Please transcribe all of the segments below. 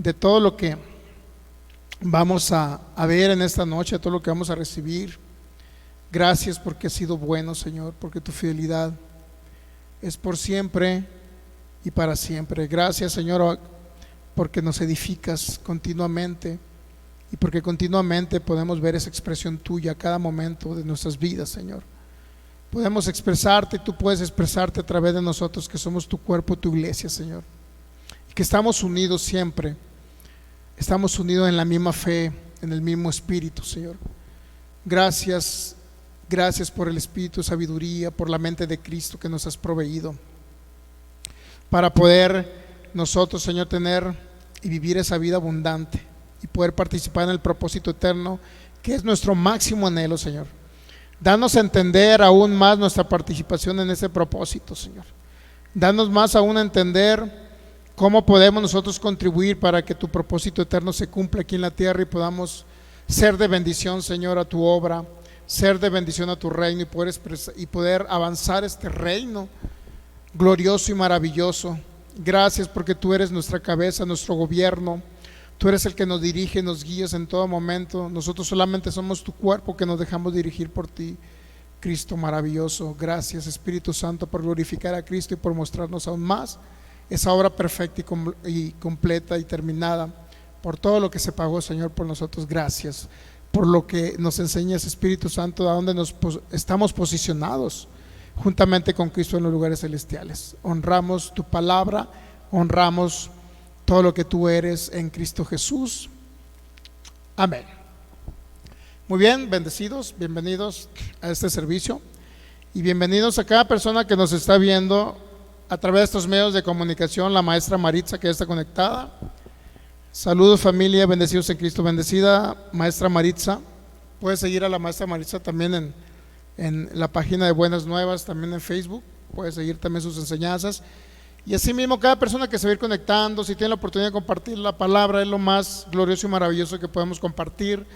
de todo lo que vamos a ver en esta noche, todo lo que vamos a recibir. Gracias porque has sido bueno, Señor, porque tu fidelidad es por siempre y para siempre. Gracias, Señor, porque nos edificas continuamente y porque continuamente podemos ver esa expresión tuya a cada momento de nuestras vidas, Señor. Podemos expresarte y tú puedes expresarte a través de nosotros, que somos tu cuerpo, tu iglesia, Señor, y que estamos unidos siempre, estamos unidos en la misma fe, en el mismo espíritu, Señor. Gracias, gracias por el espíritu de sabiduría, por la mente de Cristo que nos has proveído para poder nosotros, Señor, tener y vivir esa vida abundante y poder participar en el propósito eterno que es nuestro máximo anhelo, Señor. Danos a entender aún más nuestra participación en ese propósito, Señor. Danos más aún a entender cómo podemos nosotros contribuir para que tu propósito eterno se cumpla aquí en la tierra y podamos ser de bendición, Señor, a tu obra, ser de bendición a tu reino y poder avanzar este reino glorioso y maravilloso. Gracias porque tú eres nuestra cabeza, nuestro gobierno. Tú eres el que nos dirige, nos guías en todo momento. Nosotros solamente somos tu cuerpo que nos dejamos dirigir por ti, Cristo maravilloso. Gracias, Espíritu Santo, por glorificar a Cristo y por mostrarnos aún más esa obra perfecta y completa y terminada, por todo lo que se pagó, Señor, por nosotros. Gracias por lo que nos enseñas, Espíritu Santo, a dónde estamos posicionados juntamente con Cristo en los lugares celestiales. Honramos tu palabra, honramos todo lo que tú eres en Cristo Jesús. Amén. Muy bien, bendecidos, bienvenidos a este servicio y bienvenidos a cada persona que nos está viendo a través de estos medios de comunicación. La maestra Maritza, que está conectada. Saludos, familia, bendecidos en Cristo. Bendecida maestra Maritza. Puedes seguir a la maestra Maritza también en la página de Buenas Nuevas, también en Facebook. Puedes seguir también sus enseñanzas. Y así mismo cada persona que se va a ir conectando, si tiene la oportunidad de compartir la palabra, es lo más glorioso y maravilloso que podemos compartir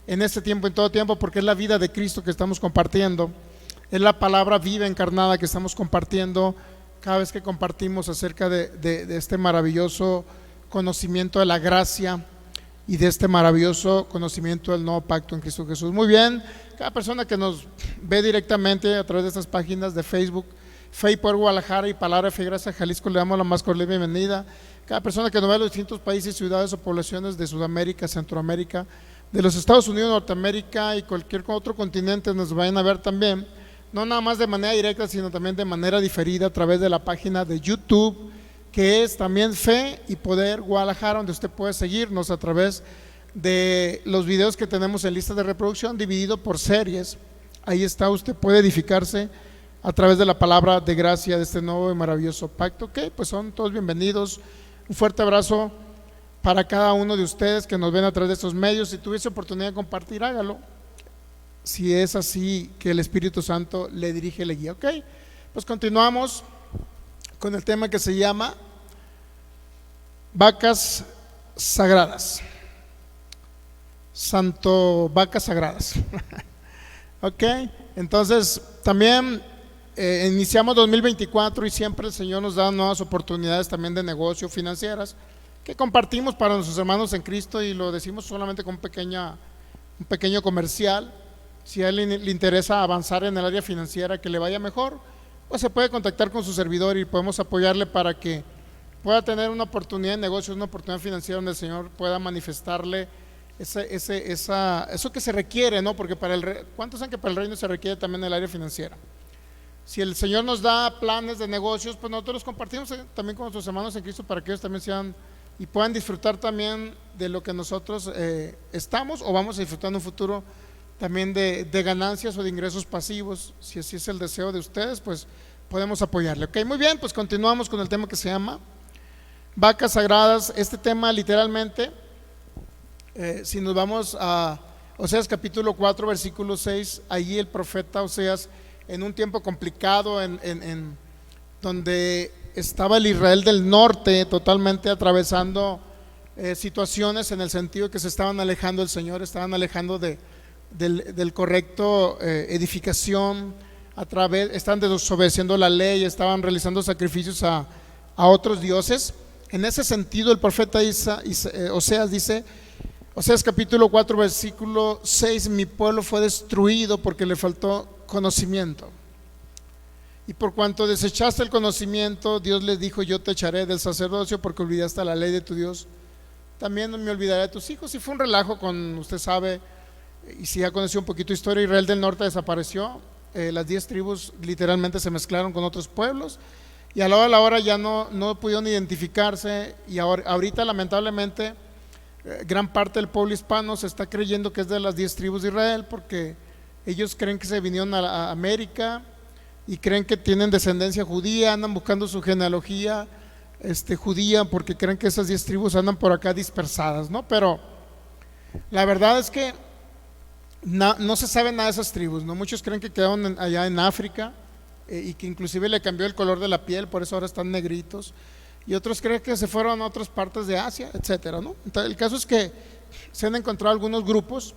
en este tiempo, en todo tiempo, porque es la vida de Cristo que estamos compartiendo, es la palabra viva encarnada que estamos compartiendo cada vez que compartimos acerca de este maravilloso conocimiento de la gracia y de este maravilloso conocimiento del nuevo pacto en Cristo Jesús. Muy bien, cada persona que nos ve directamente a través de estas páginas de Facebook, Fe y Poder Guadalajara y Palabra Fe y Gracia Jalisco, le damos la más cordial bienvenida. Cada persona que nos ve de los distintos países, ciudades o poblaciones de Sudamérica, Centroamérica, de los Estados Unidos, Norteamérica y cualquier otro continente nos vayan a ver también, no nada más de manera directa, sino también de manera diferida a través de la página de YouTube, que es también Fe y Poder Guadalajara, donde usted puede seguirnos a través de los videos que tenemos en lista de reproducción, dividido por series. Ahí está, usted puede edificarse a través de la palabra de gracia de este nuevo y maravilloso pacto. Ok, pues son todos bienvenidos. Un fuerte abrazo para cada uno de ustedes que nos ven a través de estos medios. Si tuviese oportunidad de compartir, hágalo, si es así que el Espíritu Santo le dirige y le guía. Ok, pues continuamos con el tema que se llama vacas sagradas. Vacas sagradas. Ok, entonces también iniciamos 2024 y siempre el Señor nos da nuevas oportunidades también de negocio, financieras, que compartimos para nuestros hermanos en Cristo, y lo decimos solamente con un pequeño comercial. Si a él le interesa avanzar en el área financiera, que le vaya mejor, pues se puede contactar con su servidor y podemos apoyarle para que pueda tener una oportunidad de negocio, una oportunidad financiera donde el Señor pueda manifestarle eso que se requiere, ¿no? Porque ¿cuántos saben que para el reino se requiere también el área financiera? Si el Señor nos da planes de negocios, pues nosotros los compartimos también con nuestros hermanos en Cristo para que ellos también sean y puedan disfrutar también de lo que nosotros estamos o vamos a disfrutar en un futuro también de ganancias o de ingresos pasivos. Si así es el deseo de ustedes, pues podemos apoyarle. Ok, muy bien, pues continuamos con el tema que se llama vacas sagradas. Este tema literalmente, si nos vamos a Oseas capítulo 4 versículo 6, allí el profeta Oseas, en un tiempo complicado en donde estaba el Israel del norte totalmente atravesando situaciones en el sentido que se estaban alejando del Señor, estaban alejando del correcto edificación, estaban desobedeciendo la ley, estaban realizando sacrificios a otros dioses. en ese sentido el profeta Oseas dice, Oseas capítulo 4 versículo 6: mi pueblo fue destruido porque le faltó conocimiento. Y por cuanto desechaste el conocimiento, Dios les dijo: yo te echaré del sacerdocio porque olvidaste la ley de tu Dios. También no me olvidaré de tus hijos. Y fue un relajo con, usted sabe, y si ya conoció un poquito de historia, Israel del norte desapareció. Las 10 tribus literalmente se mezclaron con otros pueblos. Y a la hora de la hora ya no pudieron identificarse. Y ahorita lamentablemente gran parte del pueblo hispano se está creyendo que es de las 10 tribus de Israel, porque ellos creen que se vinieron a América y creen que tienen descendencia judía, andan buscando su genealogía judía, porque creen que esas 10 tribus andan por acá dispersadas, ¿no? Pero la verdad es que no se sabe nada de esas tribus, ¿no? Muchos creen que quedaron allá en África, y que inclusive le cambió el color de la piel, por eso ahora están negritos, y otros creen que se fueron a otras partes de Asia, etcétera, ¿no? Entonces, el caso es que se han encontrado algunos grupos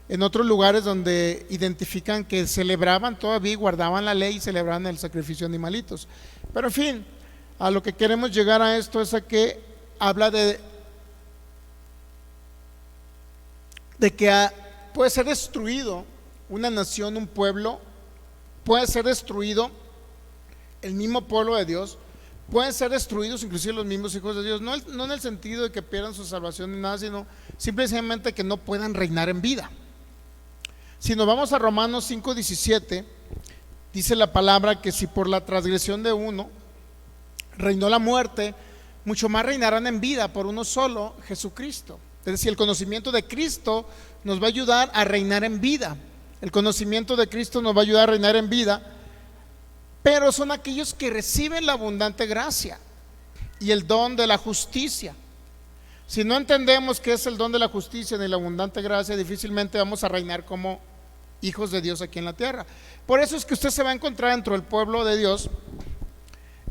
en otros lugares donde identifican que celebraban todavía, guardaban la ley y celebraban el sacrificio de animalitos. Pero en fin, a lo que queremos llegar a esto es a que habla de que puede ser destruido una nación, un pueblo, puede ser destruido el mismo pueblo de Dios, pueden ser destruidos inclusive los mismos hijos de Dios, no en el sentido de que pierdan su salvación ni nada, sino simplemente que no puedan reinar en vida. Si nos vamos a Romanos 5:17, dice la palabra que si por la transgresión de uno reinó la muerte, mucho más reinarán en vida por uno solo, Jesucristo. Es decir, el conocimiento de Cristo nos va a ayudar a reinar en vida. El conocimiento de Cristo nos va a ayudar a reinar en vida, pero son aquellos que reciben la abundante gracia y el don de la justicia. Si no entendemos qué es el don de la justicia ni la abundante gracia, difícilmente vamos a reinar como hijos de Dios aquí en la tierra. Por eso es que usted se va a encontrar dentro del pueblo de Dios,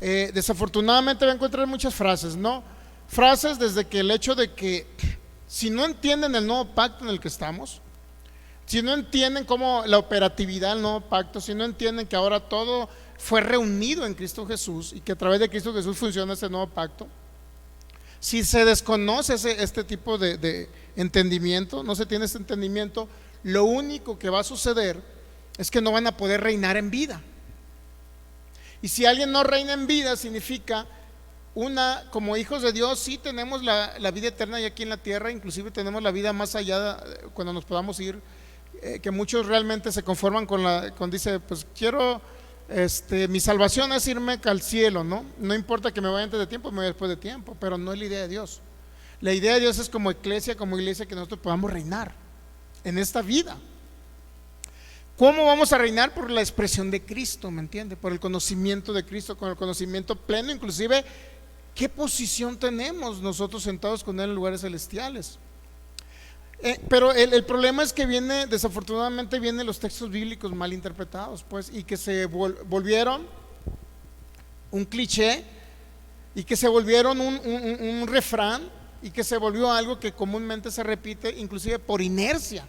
desafortunadamente va a encontrar muchas frases, ¿no? Frases desde que el hecho de que si no entienden el nuevo pacto en el que estamos, si no entienden cómo la operatividad del nuevo pacto, si no entienden que ahora todo fue reunido en Cristo Jesús y que a través de Cristo Jesús funciona este nuevo pacto, si se desconoce este tipo de entendimiento, no se tiene este entendimiento, lo único que va a suceder es que no van a poder reinar en vida. Y si alguien no reina en vida, significa como hijos de Dios, sí tenemos la vida eterna y aquí en la tierra, inclusive tenemos la vida más allá cuando nos podamos ir, que muchos realmente se conforman con dice, pues quiero, mi salvación es irme al cielo, ¿no? No importa que me vaya antes de tiempo, me vaya después de tiempo, pero no es la idea de Dios. La idea de Dios es como iglesia, que nosotros podamos reinar en esta vida. ¿Cómo vamos a reinar? Por la expresión de Cristo, ¿me entiende? Por el conocimiento de Cristo, con el conocimiento pleno, inclusive qué posición tenemos nosotros sentados con Él en lugares celestiales. Pero el problema es que desafortunadamente vienen los textos bíblicos mal interpretados, pues, y que se volvieron un cliché, y que se volvieron un refrán, y que se volvió algo que comúnmente se repite, inclusive por inercia.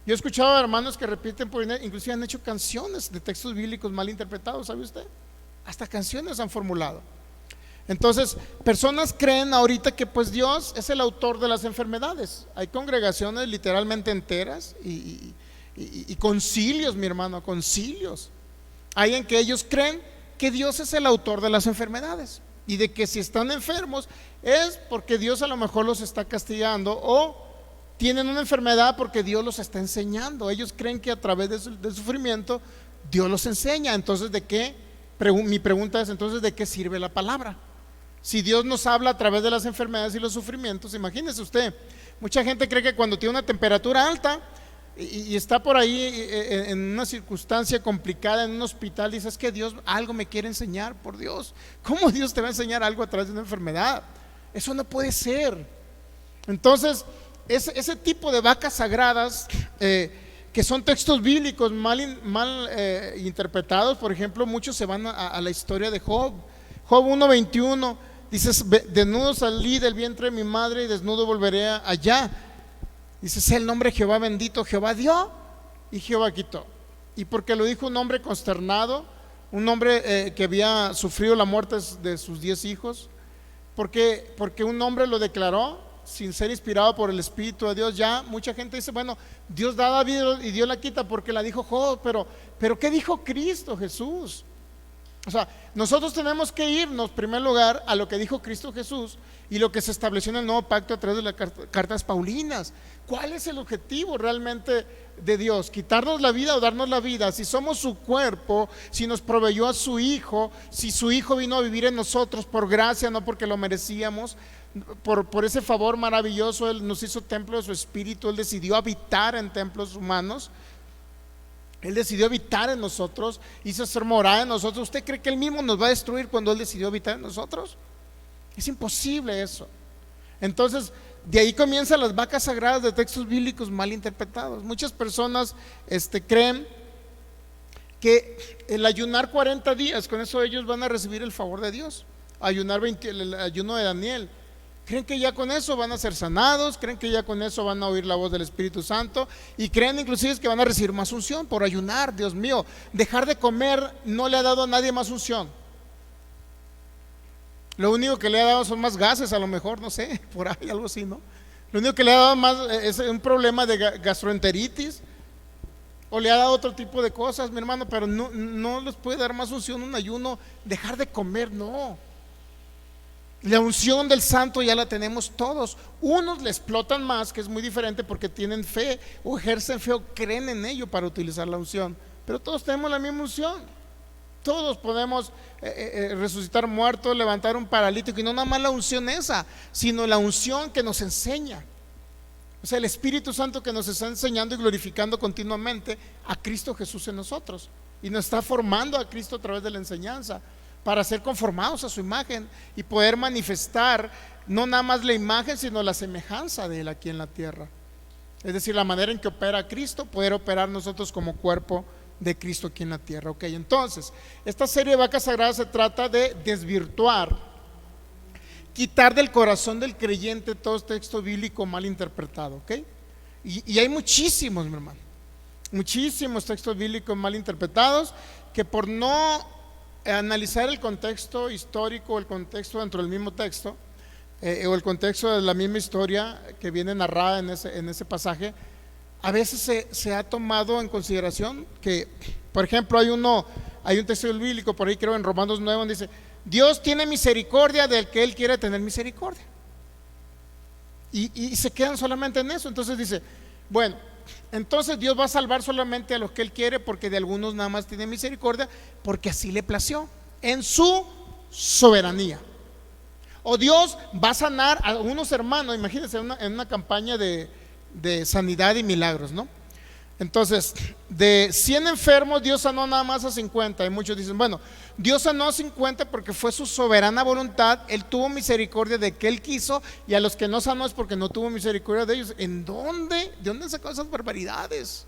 Yo he escuchado a hermanos que repiten por inercia, inclusive han hecho canciones de textos bíblicos mal interpretados, ¿sabe usted? Hasta canciones han formulado. Entonces, personas creen ahorita que pues Dios es el autor de las enfermedades. Hay congregaciones literalmente enteras y concilios, mi hermano, concilios. Hay en que ellos creen que Dios es el autor de las enfermedades y de que si están enfermos es porque Dios a lo mejor los está castigando, o tienen una enfermedad porque Dios los está enseñando. Ellos creen que a través del sufrimiento Dios los enseña. Entonces, mi pregunta es, entonces, ¿de qué sirve la palabra? Si Dios nos habla a través de las enfermedades y los sufrimientos, imagínese usted, mucha gente cree que cuando tiene una temperatura alta y está por ahí en una circunstancia complicada en un hospital, dice, es que Dios algo me quiere enseñar. Por Dios, ¿cómo Dios te va a enseñar algo a través de una enfermedad? Eso no puede ser. Entonces, ese tipo de vacas sagradas, que son textos bíblicos mal interpretados. Por ejemplo, muchos se van a la historia de Job 1:21, dice, desnudo salí del vientre de mi madre y desnudo volveré allá. Dice, sé el nombre de Jehová bendito, Jehová dio y Jehová quitó. Y porque lo dijo un hombre consternado, un hombre que había sufrido la muerte de sus 10 hijos, porque un hombre lo declaró sin ser inspirado por el Espíritu de Dios. Ya mucha gente dice, bueno, Dios da la vida y Dios la quita porque la dijo Job, pero ¿qué dijo Cristo Jesús? O sea, nosotros tenemos que irnos en primer lugar a lo que dijo Cristo Jesús y lo que se estableció en el nuevo pacto a través de las cartas paulinas. ¿Cuál es el objetivo realmente de Dios? ¿Quitarnos la vida o darnos la vida? Si somos su cuerpo, si nos proveyó a su Hijo, si su Hijo vino a vivir en nosotros por gracia, no porque lo merecíamos, por ese favor maravilloso, Él nos hizo templo de su Espíritu, Él decidió habitar en templos humanos. Él decidió habitar en nosotros, hizo hacer morada en nosotros. ¿Usted cree que Él mismo nos va a destruir cuando Él decidió habitar en nosotros? Es imposible eso. Entonces, de ahí comienzan las vacas sagradas de textos bíblicos mal interpretados. Muchas personas creen que el ayunar 40 días, con eso ellos van a recibir el favor de Dios. Ayunar el ayuno de Daniel. Creen que ya con eso van a ser sanados, creen que ya con eso van a oír la voz del Espíritu Santo y creen inclusive que van a recibir más unción por ayunar. Dios mío, dejar de comer no le ha dado a nadie más unción. Lo único que le ha dado son más gases, a lo mejor, no sé, por ahí algo así, ¿no? Lo único que le ha dado más es un problema de gastroenteritis, o le ha dado otro tipo de cosas, mi hermano, pero no les puede dar más unción un ayuno, dejar de comer, no. La unción del santo ya la tenemos todos. Unos le explotan más, que es muy diferente porque tienen fe o ejercen fe o creen en ello para utilizar la unción, pero todos tenemos la misma unción. Todos podemos resucitar muertos, levantar un paralítico, y no nada más la unción esa, sino la unción que nos enseña. O sea, el Espíritu Santo que nos está enseñando y glorificando continuamente a Cristo Jesús en nosotros, y nos está formando a Cristo a través de la enseñanza para ser conformados a su imagen y poder manifestar no nada más la imagen, sino la semejanza de Él aquí en la tierra. Es decir, la manera en que opera Cristo, poder operar nosotros como cuerpo de Cristo aquí en la tierra. Ok, entonces, esta serie de vacas sagradas se trata de desvirtuar, quitar del corazón del creyente todo texto bíblico mal interpretado. Ok, y hay muchísimos, mi hermano, muchísimos textos bíblicos mal interpretados que por no analizar el contexto histórico, el contexto dentro del mismo texto, o el contexto de la misma historia que viene narrada en ese pasaje, a veces se ha tomado en consideración que, por ejemplo, hay un texto bíblico por ahí, creo en Romanos 9, donde dice: Dios tiene misericordia del que Él quiere tener misericordia, y se quedan solamente en eso. Entonces dice, bueno, entonces Dios va a salvar solamente a los que Él quiere, porque de algunos nada más tiene misericordia, porque así le plació en su soberanía. O Dios va a sanar a unos hermanos, imagínense en una campaña de sanidad y milagros, ¿no? Entonces, de 100 enfermos, Dios sanó nada más a 50. Y muchos dicen, bueno, Dios sanó a 50 porque fue su soberana voluntad. Él tuvo misericordia de que Él quiso, y a los que no sanó es porque no tuvo misericordia de ellos. ¿En dónde? ¿De dónde han sacado esas barbaridades?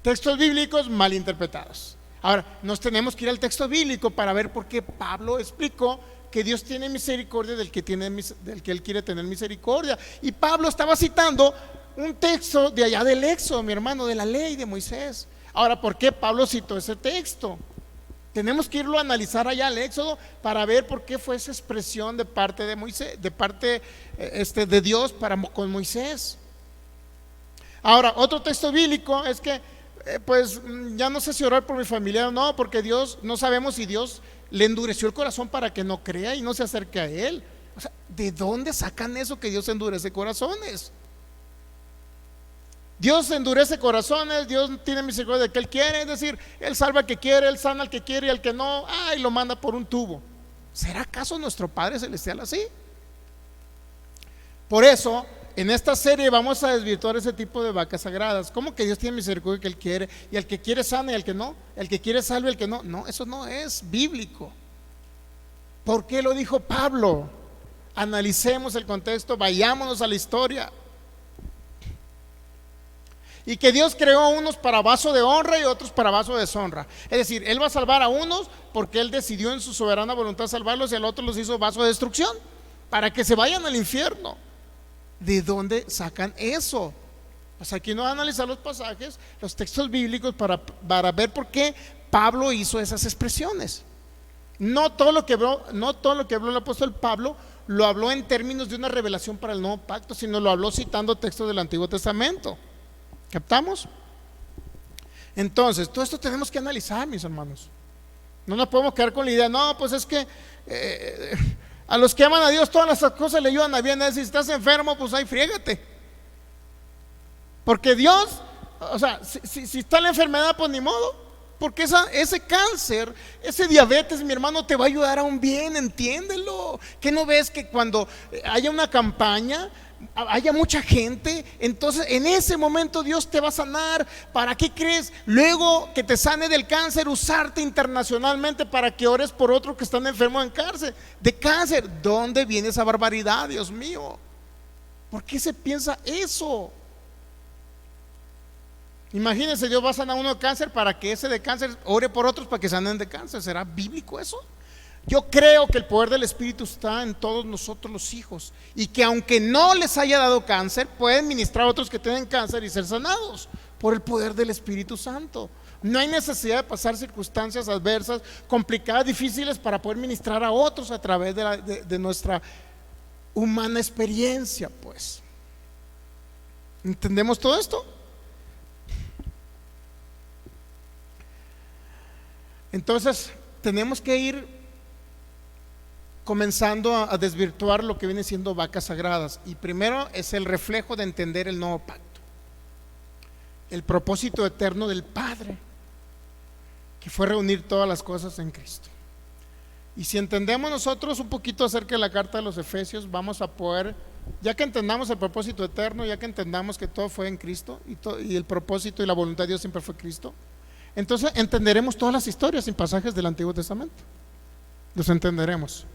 Textos bíblicos mal interpretados. Ahora, nos tenemos que ir al texto bíblico para ver por qué Pablo explicó que Dios tiene misericordia del que Él quiere tener misericordia. Y Pablo estaba citando un texto de allá del Éxodo, mi hermano, de la ley de Moisés. Ahora, ¿por qué Pablo citó ese texto? Tenemos que irlo a analizar allá al Éxodo para ver por qué fue esa expresión de parte de Moisés, de parte de Dios con Moisés. Ahora, otro texto bíblico es que pues ya no sé si orar por mi familia o no, porque Dios, no sabemos si Dios le endureció el corazón para que no crea y no se acerque a Él. O sea, ¿de dónde sacan eso que Dios endurece corazones? Dios endurece corazones, Dios tiene misericordia de que Él quiere, es decir, Él salva al que quiere, Él sana al que quiere, y al que no, ay, lo manda por un tubo. ¿Será acaso nuestro Padre Celestial así? Por eso, en esta serie vamos a desvirtuar ese tipo de vacas sagradas. ¿Cómo que Dios tiene misericordia que Él quiere, y al que quiere sana y al que no? El que quiere salve y el que no. No, eso no es bíblico. ¿Por qué lo dijo Pablo? Analicemos el contexto, vayámonos a la historia. Y que Dios creó a unos para vaso de honra y otros para vaso de deshonra. Es decir, Él va a salvar a unos porque Él decidió en su soberana voluntad salvarlos, y al otro los hizo vaso de destrucción, para que se vayan al infierno. ¿De dónde sacan eso? Pues aquí no van a analizar los pasajes, los textos bíblicos para ver por qué Pablo hizo esas expresiones. No todo lo que habló el apóstol Pablo lo habló en términos de una revelación para el nuevo pacto, sino lo habló citando textos del Antiguo Testamento. ¿Captamos? Entonces, todo esto tenemos que analizar, mis hermanos. No nos podemos quedar con la idea, no, pues es que a los que aman a Dios todas las cosas le ayudan a bien. Si estás enfermo, pues ahí friégate. Porque Dios, o sea, si está la enfermedad, pues ni modo. Porque ese cáncer, ese diabetes, mi hermano, te va a ayudar a un bien, entiéndelo. ¿Qué no ves que cuando haya una campaña, haya mucha gente, entonces en ese momento Dios te va a sanar? ¿Para qué crees? Luego que te sane del cáncer, usarte internacionalmente para que ores por otros que están enfermos de cáncer. ¿Dónde viene esa barbaridad, Dios mío? ¿Por qué se piensa eso? Imagínense, Dios va a sanar a uno de cáncer para que ese de cáncer ore por otros para que sanen de cáncer. ¿Será bíblico eso? Yo creo que el poder del Espíritu está en todos nosotros los hijos, y que aunque no les haya dado cáncer, pueden ministrar a otros que tienen cáncer y ser sanados por el poder del Espíritu Santo. No hay necesidad de pasar circunstancias adversas, complicadas, difíciles, para poder ministrar a otros a través de nuestra humana experiencia. Pues, ¿entendemos todo esto? Entonces tenemos que ir comenzando a desvirtuar lo que viene siendo vacas sagradas. Y primero es el reflejo de entender el nuevo pacto, el propósito eterno del Padre, que fue reunir todas las cosas en Cristo. Y si entendemos nosotros un poquito acerca de la carta de los Efesios, vamos a poder, ya que entendamos el propósito eterno, ya que entendamos que todo fue en Cristo, y el propósito y la voluntad de Dios siempre fue Cristo, entonces entenderemos todas las historias y pasajes del Antiguo Testamento. Los entenderemos.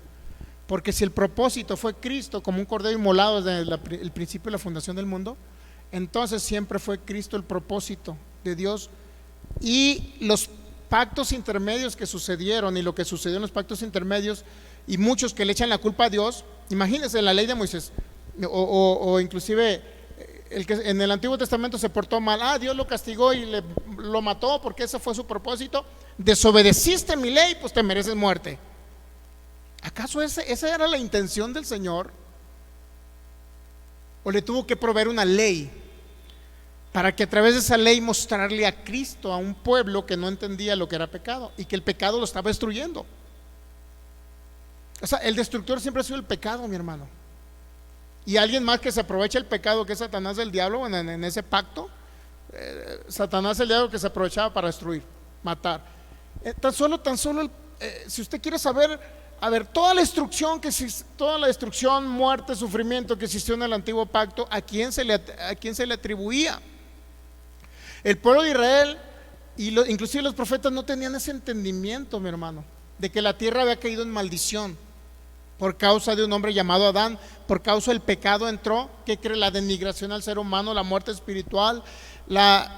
Porque si el propósito fue Cristo como un cordero inmolado desde el principio de la fundación del mundo, entonces siempre fue Cristo el propósito de Dios. Y los pactos intermedios que sucedieron, y lo que sucedió en los pactos intermedios, y muchos que le echan la culpa a Dios. Imagínense la ley de Moisés, o inclusive el que en el Antiguo Testamento se portó mal, Dios lo castigó y lo mató porque ese fue su propósito. Desobedeciste mi ley, pues te mereces muerte. ¿Acaso esa era la intención del Señor? ¿O le tuvo que proveer una ley para que a través de esa ley mostrarle a Cristo a un pueblo que no entendía lo que era pecado y que el pecado lo estaba destruyendo? O sea, el destructor siempre ha sido el pecado, mi hermano. Y alguien más que se aprovecha el pecado, que es Satanás, el diablo, en ese pacto. Satanás es el diablo que se aprovechaba para destruir, matar. Tan solo, si usted quiere saber, toda la destrucción, muerte, sufrimiento que existió en el antiguo pacto, ¿a quién se le atribuía? El pueblo de Israel, inclusive los profetas, no tenían ese entendimiento, mi hermano, de que la tierra había caído en maldición por causa de un hombre llamado Adán. Por causa del pecado entró, ¿qué cree? La denigración al ser humano, la muerte espiritual, la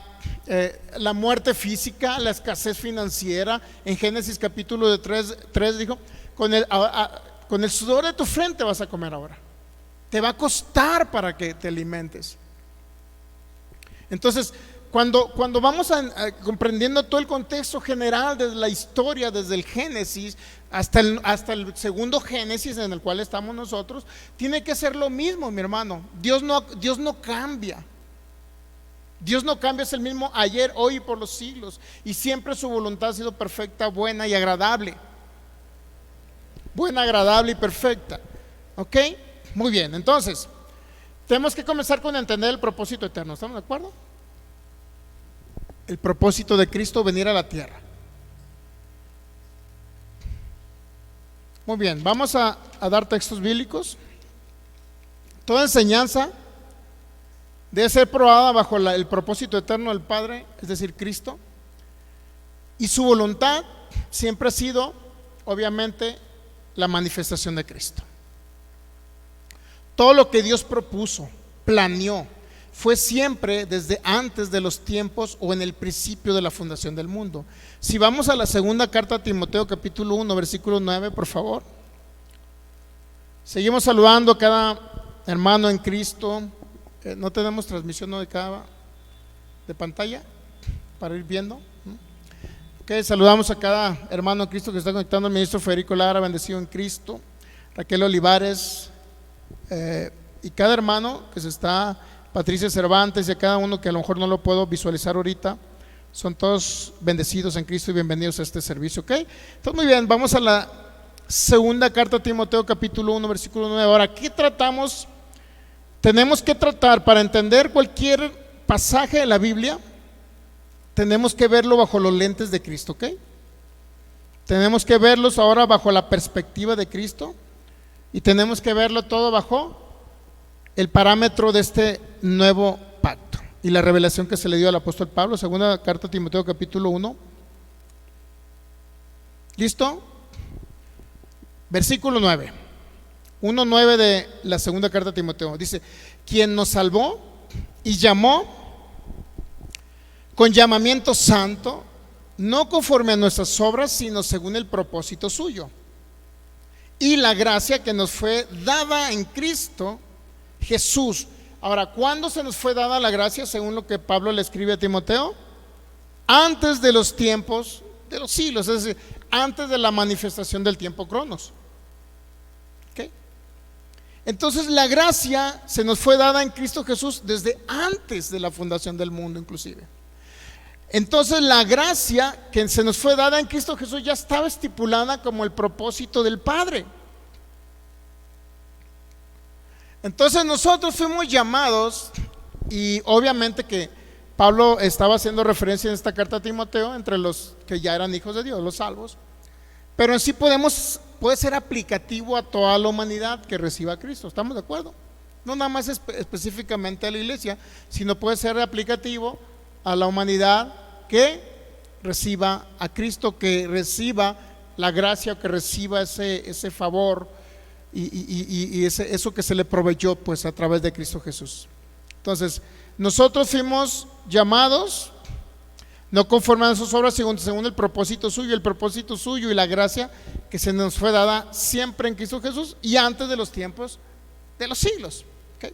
muerte física, la escasez financiera. En Génesis capítulo 3 dijo, con el sudor de tu frente vas a comer ahora, te va a costar para que te alimentes. Entonces, cuando vamos comprendiendo todo el contexto general de la historia, desde el Génesis hasta el segundo Génesis en el cual estamos nosotros, tiene que ser lo mismo, mi hermano. Dios no cambia. Dios no cambia, es el mismo ayer, hoy y por los siglos. Y siempre su voluntad ha sido perfecta, buena y agradable. Buena, agradable y perfecta. ¿Ok? Muy bien, entonces tenemos que comenzar con entender el propósito eterno. ¿Estamos de acuerdo? El propósito de Cristo, venir a la tierra. Muy bien, vamos a dar textos bíblicos. Toda enseñanza debe ser probada bajo el propósito eterno del Padre, es decir, Cristo. Y su voluntad siempre ha sido, obviamente, la manifestación de Cristo. Todo lo que Dios propuso, planeó, fue siempre desde antes de los tiempos o en el principio de la fundación del mundo. Si vamos a la segunda carta a Timoteo capítulo 1 versículo 9, por favor. Seguimos saludando a cada hermano en Cristo. No tenemos transmisión de pantalla para ir viendo. Ok, saludamos a cada hermano en Cristo que está conectando: el ministro Federico Lara, bendecido en Cristo, Raquel Olivares, y cada hermano que se está, Patricia Cervantes, y a cada uno que a lo mejor no lo puedo visualizar ahorita. Son todos bendecidos en Cristo y bienvenidos a este servicio. Ok, entonces muy bien, vamos a la segunda carta a Timoteo, capítulo 1, versículo 9. Ahora, ¿qué tratamos? Tenemos que tratar, para entender cualquier pasaje de la Biblia, tenemos que verlo bajo los lentes de Cristo, ¿ok? Tenemos que verlos ahora bajo la perspectiva de Cristo, y tenemos que verlo todo bajo el parámetro de este nuevo pacto y la revelación que se le dio al apóstol Pablo. Segunda carta a Timoteo, capítulo 1. ¿Listo? Versículo 9. 1:9 de la segunda carta a Timoteo. Dice: quien nos salvó y llamó con llamamiento santo, no conforme a nuestras obras, sino según el propósito suyo, y la gracia que nos fue dada en Cristo Jesús. Ahora, ¿cuándo se nos fue dada la gracia? Según lo que Pablo le escribe a Timoteo: antes de los tiempos de los siglos, es decir, antes de la manifestación del tiempo cronos. ¿Okay? Entonces la gracia se nos fue dada en Cristo Jesús desde antes de la fundación del mundo, inclusive. Entonces la gracia que se nos fue dada en Cristo Jesús ya estaba estipulada como el propósito del Padre. Entonces nosotros fuimos llamados, y obviamente que Pablo estaba haciendo referencia en esta carta a Timoteo entre los que ya eran hijos de Dios, los salvos, pero en sí puede ser aplicativo a toda la humanidad que reciba a Cristo. ¿Estamos de acuerdo? No nada más específicamente a la iglesia, sino puede ser aplicativo a la humanidad que reciba a Cristo, que reciba la gracia, que reciba ese favor y eso que se le proveyó pues a través de Cristo Jesús. Entonces nosotros fuimos llamados no conforme a sus obras, según el propósito suyo y la gracia que se nos fue dada siempre en Cristo Jesús y antes de los tiempos de los siglos. ¿Okay?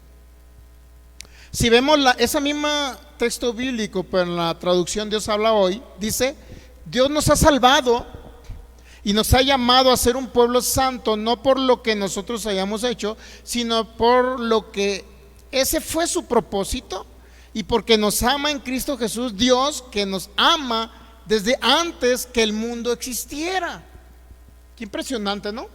Si vemos esa misma texto bíblico, pero en la traducción Dios habla hoy, dice: Dios nos ha salvado y nos ha llamado a ser un pueblo santo, no por lo que nosotros hayamos hecho, sino por lo que ese fue su propósito, y porque nos ama en Cristo Jesús. Dios que nos ama desde antes que el mundo existiera. Qué impresionante, ¿no?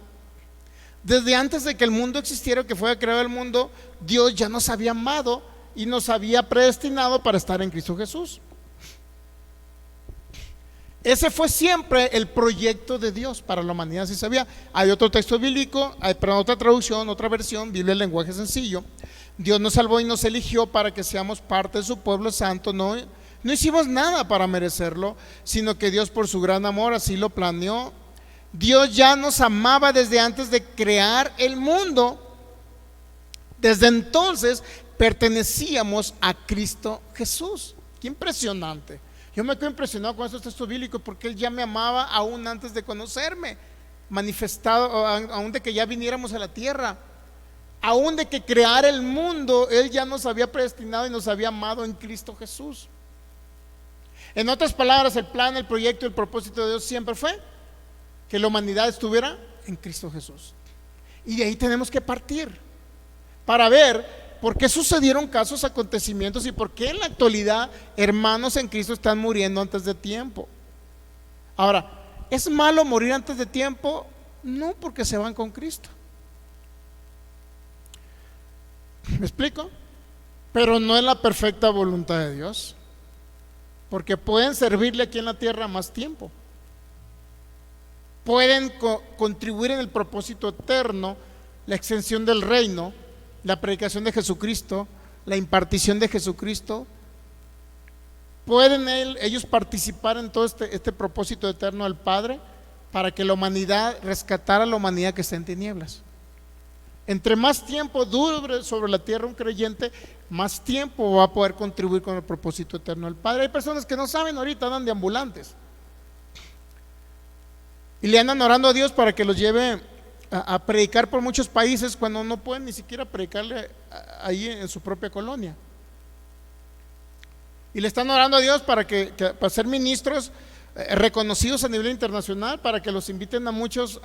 Desde antes de que el mundo existiera, que fuera creado el mundo, Dios ya nos había amado y nos había predestinado para estar en Cristo Jesús. Ese fue siempre el proyecto de Dios para la humanidad, si sabía. Hay otro texto bíblico, pero otra traducción, otra versión, Biblia en lenguaje sencillo. Dios nos salvó y nos eligió para que seamos parte de su pueblo santo. No hicimos nada para merecerlo, sino que Dios, por su gran amor, así lo planeó. Dios ya nos amaba desde antes de crear el mundo. Desde entonces pertenecíamos a Cristo Jesús. Qué impresionante. Yo me quedo impresionado con estos textos bíblicos, porque Él ya me amaba aún antes de conocerme, manifestado, aún de que ya viniéramos a la tierra, aún de que creara el mundo. Él ya nos había predestinado y nos había amado en Cristo Jesús. En otras palabras, el plan, el proyecto, el propósito de Dios siempre fue que la humanidad estuviera en Cristo Jesús. Y de ahí tenemos que partir para ver por qué sucedieron casos, acontecimientos, y por qué en la actualidad hermanos en Cristo están muriendo antes de tiempo. Ahora, ¿es malo morir antes de tiempo? No, porque se van con Cristo. ¿Me explico? Pero no es la perfecta voluntad de Dios, porque pueden servirle aquí en la tierra más tiempo, pueden contribuir en el propósito eterno, la extensión del reino, la predicación de Jesucristo, la impartición de Jesucristo. Pueden ellos participar en todo este propósito eterno del Padre, para que la humanidad, rescatara a la humanidad que está en tinieblas. Entre más tiempo dure sobre la tierra un creyente, más tiempo va a poder contribuir con el propósito eterno del Padre. Hay personas que no saben, ahorita andan de ambulantes y le andan orando a Dios para que los lleve a predicar por muchos países, cuando no pueden ni siquiera predicarle ahí en su propia colonia. Y le están orando a Dios para ser ministros reconocidos a nivel internacional, para que los inviten a muchos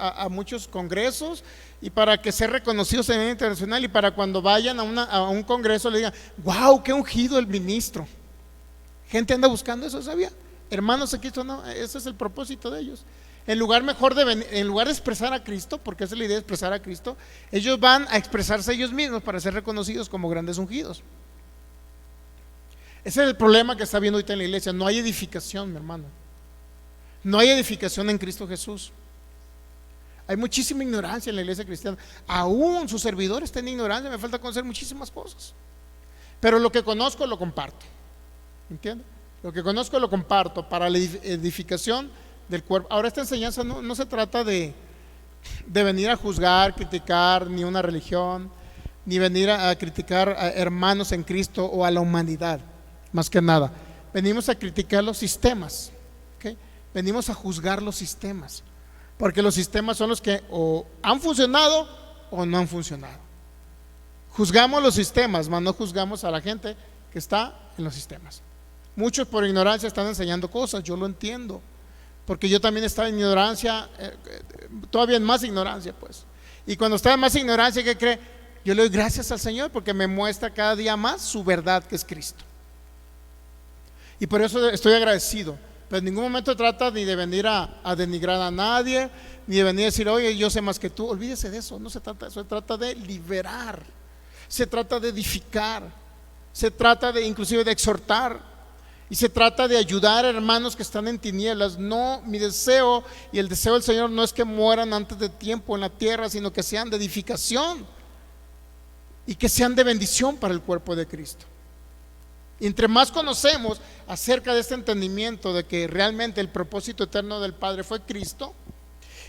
congresos y para que sean reconocidos a nivel internacional, y para cuando vayan a un congreso le digan: wow, qué ungido el ministro. Gente anda buscando eso, ¿sabía? Hermanos en Cristo, no, ese es el propósito de ellos. En lugar de expresar a Cristo, porque esa es la idea de expresar a Cristo, ellos van a expresarse ellos mismos para ser reconocidos como grandes ungidos. Ese es el problema que está viendo ahorita en la iglesia. No hay edificación, mi hermano. No hay edificación en Cristo Jesús. Hay muchísima ignorancia en la iglesia cristiana. Aún su servidor está en ignorancia. Me falta conocer muchísimas cosas, pero lo que conozco lo comparto. ¿Entiendes? Lo que conozco lo comparto para la edificación del cuerpo. Ahora, esta enseñanza no se trata de venir a juzgar, criticar ni una religión, ni venir a criticar a hermanos en Cristo o a la humanidad. Más que nada, venimos a criticar los sistemas, ¿okay? Venimos a juzgar los sistemas, porque los sistemas son los que o han funcionado o no han funcionado. Juzgamos los sistemas, mas no juzgamos a la gente que está en los sistemas. Muchos por ignorancia están enseñando cosas, yo lo entiendo, porque yo también estaba en ignorancia, todavía en más ignorancia, pues. Y cuando estaba en más ignorancia, ¿qué cree? Yo le doy gracias al Señor porque me muestra cada día más su verdad, que es Cristo. Y por eso estoy agradecido. Pero en ningún momento trata ni de venir a denigrar a nadie, ni de venir a decir: oye, yo sé más que tú. Olvídese de eso, no se trata de eso. Se trata de liberar, se trata de edificar, se trata de inclusive de exhortar, y se trata de ayudar a hermanos que están en tinieblas. No, mi deseo y el deseo del Señor no es que mueran antes de tiempo en la tierra, sino que sean de edificación y que sean de bendición para el cuerpo de Cristo. Y entre más conocemos acerca de este entendimiento de que realmente el propósito eterno del Padre fue Cristo,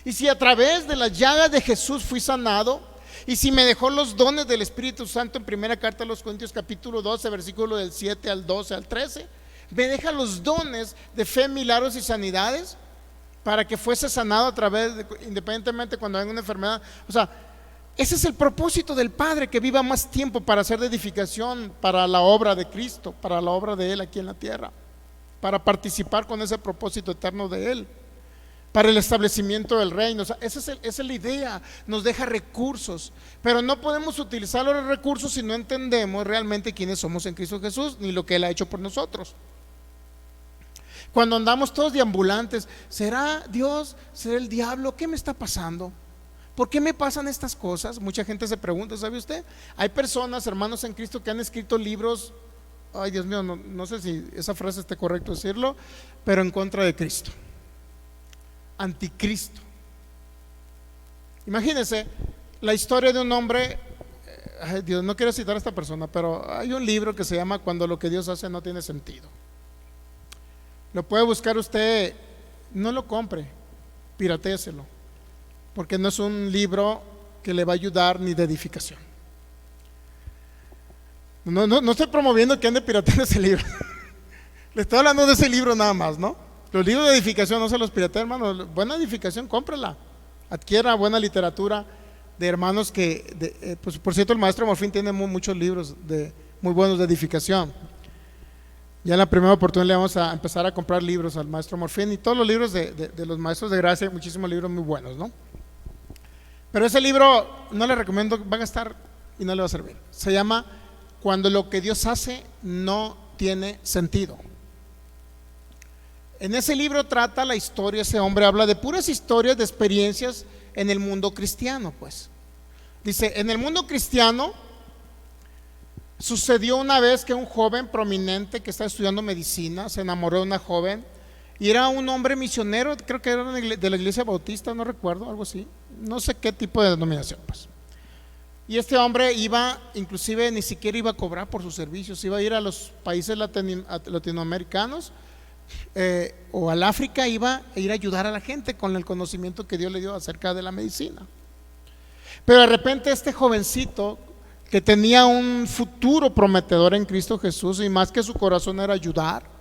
y si a través de las llagas de Jesús fui sanado, y si me dejó los dones del Espíritu Santo en primera carta a los Corintios capítulo 12 versículo del 7 al 12 al 13, me deja los dones de fe, milagros y sanidades, para que fuese sanado a través de, independientemente cuando hay una enfermedad. O sea, ese es el propósito del Padre, que viva más tiempo para hacer de edificación para la obra de Cristo, para la obra de Él aquí en la tierra, para participar con ese propósito eterno de Él, para el establecimiento del reino. O sea, esa es la idea. Nos deja recursos, pero no podemos utilizar los recursos si no entendemos realmente quiénes somos en Cristo Jesús, ni lo que Él ha hecho por nosotros. Cuando andamos todos deambulantes, ¿será Dios? ¿Será el diablo? ¿Qué me está pasando? ¿Por qué me pasan estas cosas? Mucha gente se pregunta, ¿sabe usted? Hay personas, hermanos en Cristo, que han escrito libros, ay Dios mío, no sé si esa frase esté correcto decirlo, pero en contra de Cristo, anticristo. Imagínense la historia de un hombre, ay Dios, no quiero citar a esta persona, pero hay un libro que se llama Cuando lo que Dios hace no tiene sentido. Lo puede buscar usted, no lo compre, piratéeselo, porque no es un libro que le va a ayudar ni de edificación. No estoy promoviendo que ande pirateando ese libro. Le estoy hablando de ese libro nada más, ¿no? Los libros de edificación no se los piratee, hermano. Buena edificación, cómprala. Adquiera buena literatura de hermanos que, pues, por cierto, el maestro Morfín tiene muchos libros muy buenos de edificación. Ya en la primera oportunidad le vamos a empezar a comprar libros al maestro Morfín, y todos los libros de los maestros de gracia. Hay muchísimos libros muy buenos, ¿no? Pero ese libro no le recomiendo, va a gastar y no le va a servir. Se llama Cuando lo que Dios hace no tiene sentido. En ese libro trata la historia, ese hombre habla de puras historias de experiencias en el mundo cristiano, pues. Dice, en el mundo cristiano sucedió una vez que un joven prominente que estaba estudiando medicina se enamoró de una joven, y era un hombre misionero, creo que era de la iglesia bautista, no recuerdo, algo así, no sé qué tipo de denominación, pues. Y este hombre iba, inclusive ni siquiera iba a cobrar por sus servicios, iba a ir a los países latinoamericanos, o al África, iba a ir a ayudar a la gente con el conocimiento que Dios le dio acerca de la medicina. Pero de repente este jovencito, que tenía un futuro prometedor en Cristo Jesús, y más que su corazón era ayudar,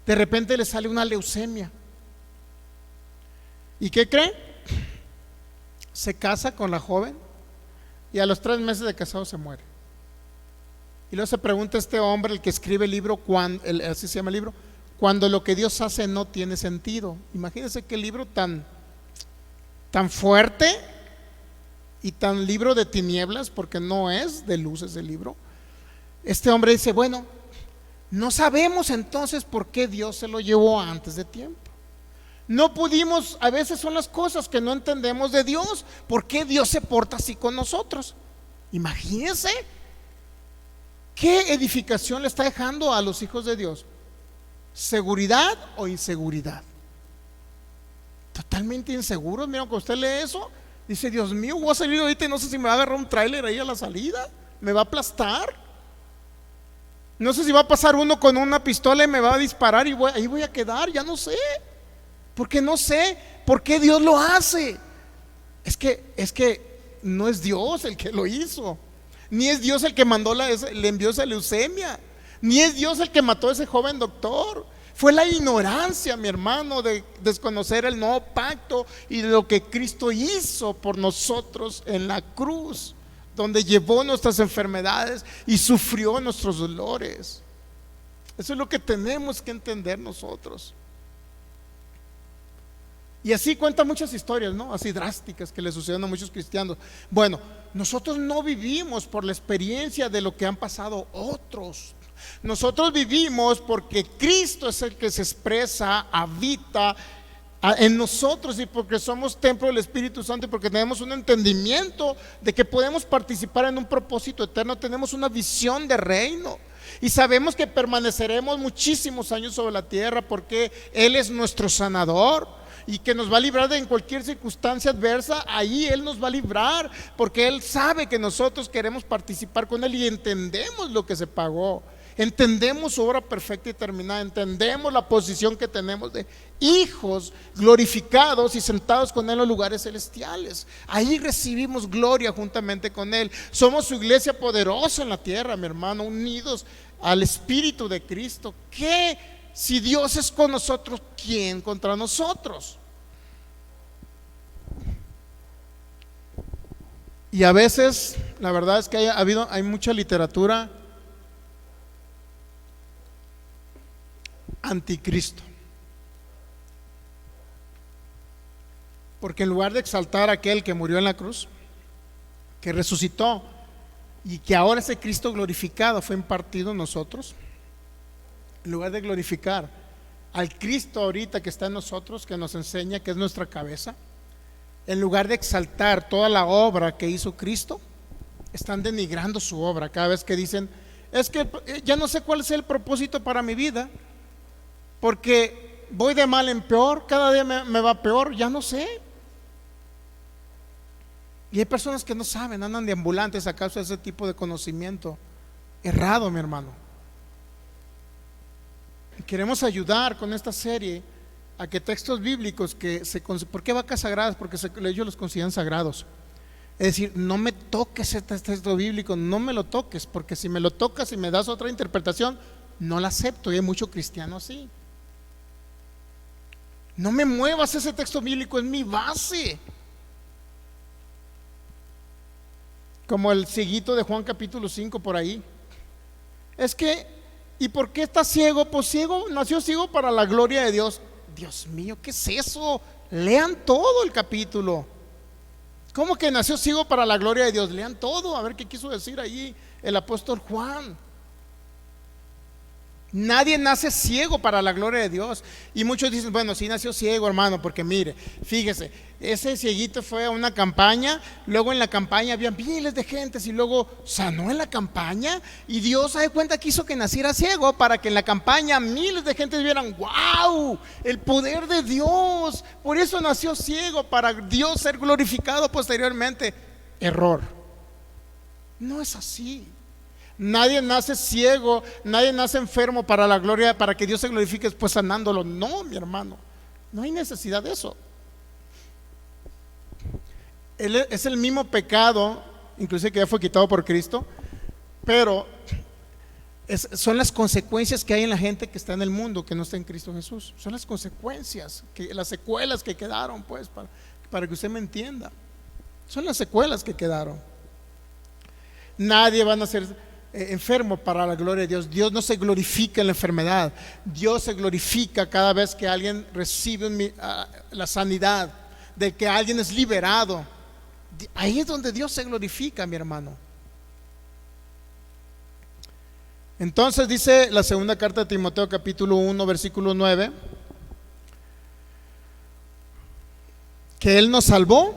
de repente le sale una leucemia. ¿Y qué cree? Se casa con la joven, y a los 3 meses de casado se muere. Y luego se pregunta este hombre, el que escribe el libro, así se llama el libro, cuando lo que Dios hace no tiene sentido. Imagínense qué libro tan fuerte y tan libro de tinieblas, porque no es de luz ese libro. Este hombre dice, bueno, no sabemos entonces por qué Dios se lo llevó antes de tiempo. No pudimos, a veces son las cosas que no entendemos de Dios, por qué Dios se porta así con nosotros. Imagínense qué edificación le está dejando a los hijos de Dios. ¿Seguridad o inseguridad? Totalmente inseguros. Mira, cuando usted lee eso, dice, Dios mío, voy a salir ahorita y no sé si me va a agarrar un tráiler ahí a la salida, me va a aplastar. No sé si va a pasar uno con una pistola y me va a disparar y ahí voy a quedar, ya no sé. Porque no sé por qué Dios lo hace. Es que no es Dios el que lo hizo, ni es Dios el que le envió esa leucemia, ni es Dios el que mató a ese joven doctor. Fue la ignorancia, mi hermano, de desconocer el nuevo pacto y de lo que Cristo hizo por nosotros en la cruz, donde llevó nuestras enfermedades y sufrió nuestros dolores. Eso es lo que tenemos que entender nosotros. Y así cuenta muchas historias, ¿no? Así drásticas que le sucedieron a muchos cristianos. Bueno, nosotros no vivimos por la experiencia de lo que han pasado otros. Nosotros vivimos porque Cristo es el que se expresa, habita en nosotros, y porque somos templo del Espíritu Santo, y porque tenemos un entendimiento de que podemos participar en un propósito eterno. Tenemos una visión de reino y sabemos que permaneceremos muchísimos años sobre la tierra, porque Él es nuestro sanador y que nos va a librar de en cualquier circunstancia adversa. Ahí Él nos va a librar, porque Él sabe que nosotros queremos participar con Él y entendemos lo que se pagó. Entendemos su obra perfecta y terminada. Entendemos la posición que tenemos de hijos glorificados y sentados con Él en los lugares celestiales. Ahí recibimos gloria juntamente con Él. Somos su iglesia poderosa en la tierra, mi hermano, unidos al Espíritu de Cristo. ¿Qué? Si Dios es con nosotros, ¿quién contra nosotros? Y a veces, la verdad es que hay mucha literatura anticristo, porque en lugar de exaltar a aquel que murió en la cruz, que resucitó y que ahora ese Cristo glorificado fue impartido en nosotros, en lugar de glorificar al Cristo ahorita que está en nosotros, que nos enseña, que es nuestra cabeza, en lugar de exaltar toda la obra que hizo Cristo, están denigrando su obra. Cada vez que dicen, es que ya no sé cuál es el propósito para mi vida, porque voy de mal en peor, cada día me va peor, ya no sé. Y hay personas que no saben, andan de ambulantes a causa de ese tipo de conocimiento errado, mi hermano. Queremos ayudar con esta serie a que textos bíblicos ¿por qué vacas sagradas? Porque ellos los consideran sagrados. Es decir, no me toques este texto bíblico, no me lo toques, porque si me lo tocas y me das otra interpretación, no la acepto. Y hay mucho cristiano así. No me muevas, ese texto bíblico es mi base. Como el cieguito de Juan capítulo 5 por ahí. Es que, ¿y por qué está ciego? Pues ciego, nació ciego para la gloria de Dios. Dios mío, ¿qué es eso? Lean todo el capítulo. ¿Cómo que nació ciego para la gloria de Dios? Lean todo, a ver qué quiso decir ahí el apóstol Juan. Nadie nace ciego para la gloria de Dios. Y muchos dicen, bueno, sí nació ciego, hermano, porque mire, fíjese, ese cieguito fue a una campaña, luego en la campaña había miles de gentes y luego sanó en la campaña, y Dios se da cuenta que hizo que naciera ciego para que en la campaña miles de gentes vieran, wow, el poder de Dios. Por eso nació ciego, para Dios ser glorificado posteriormente. Error. No es así. Nadie nace ciego, nadie nace enfermo para la gloria, para que Dios se glorifique después sanándolo. No, mi hermano, no hay necesidad de eso. Es el mismo pecado, inclusive que ya fue quitado por Cristo, pero son las consecuencias que hay en la gente que está en el mundo, que no está en Cristo Jesús. Son las consecuencias, las secuelas que quedaron, pues, para que usted me entienda. Son las secuelas que quedaron. Nadie va a nacer. enfermo para la gloria de Dios. Dios no se glorifica en la enfermedad. Dios se glorifica cada vez que alguien recibe la sanidad, de que alguien es liberado. Ahí es donde Dios se glorifica, mi hermano. Entonces dice la segunda carta de Timoteo, capítulo 1, versículo 9, que Él nos salvó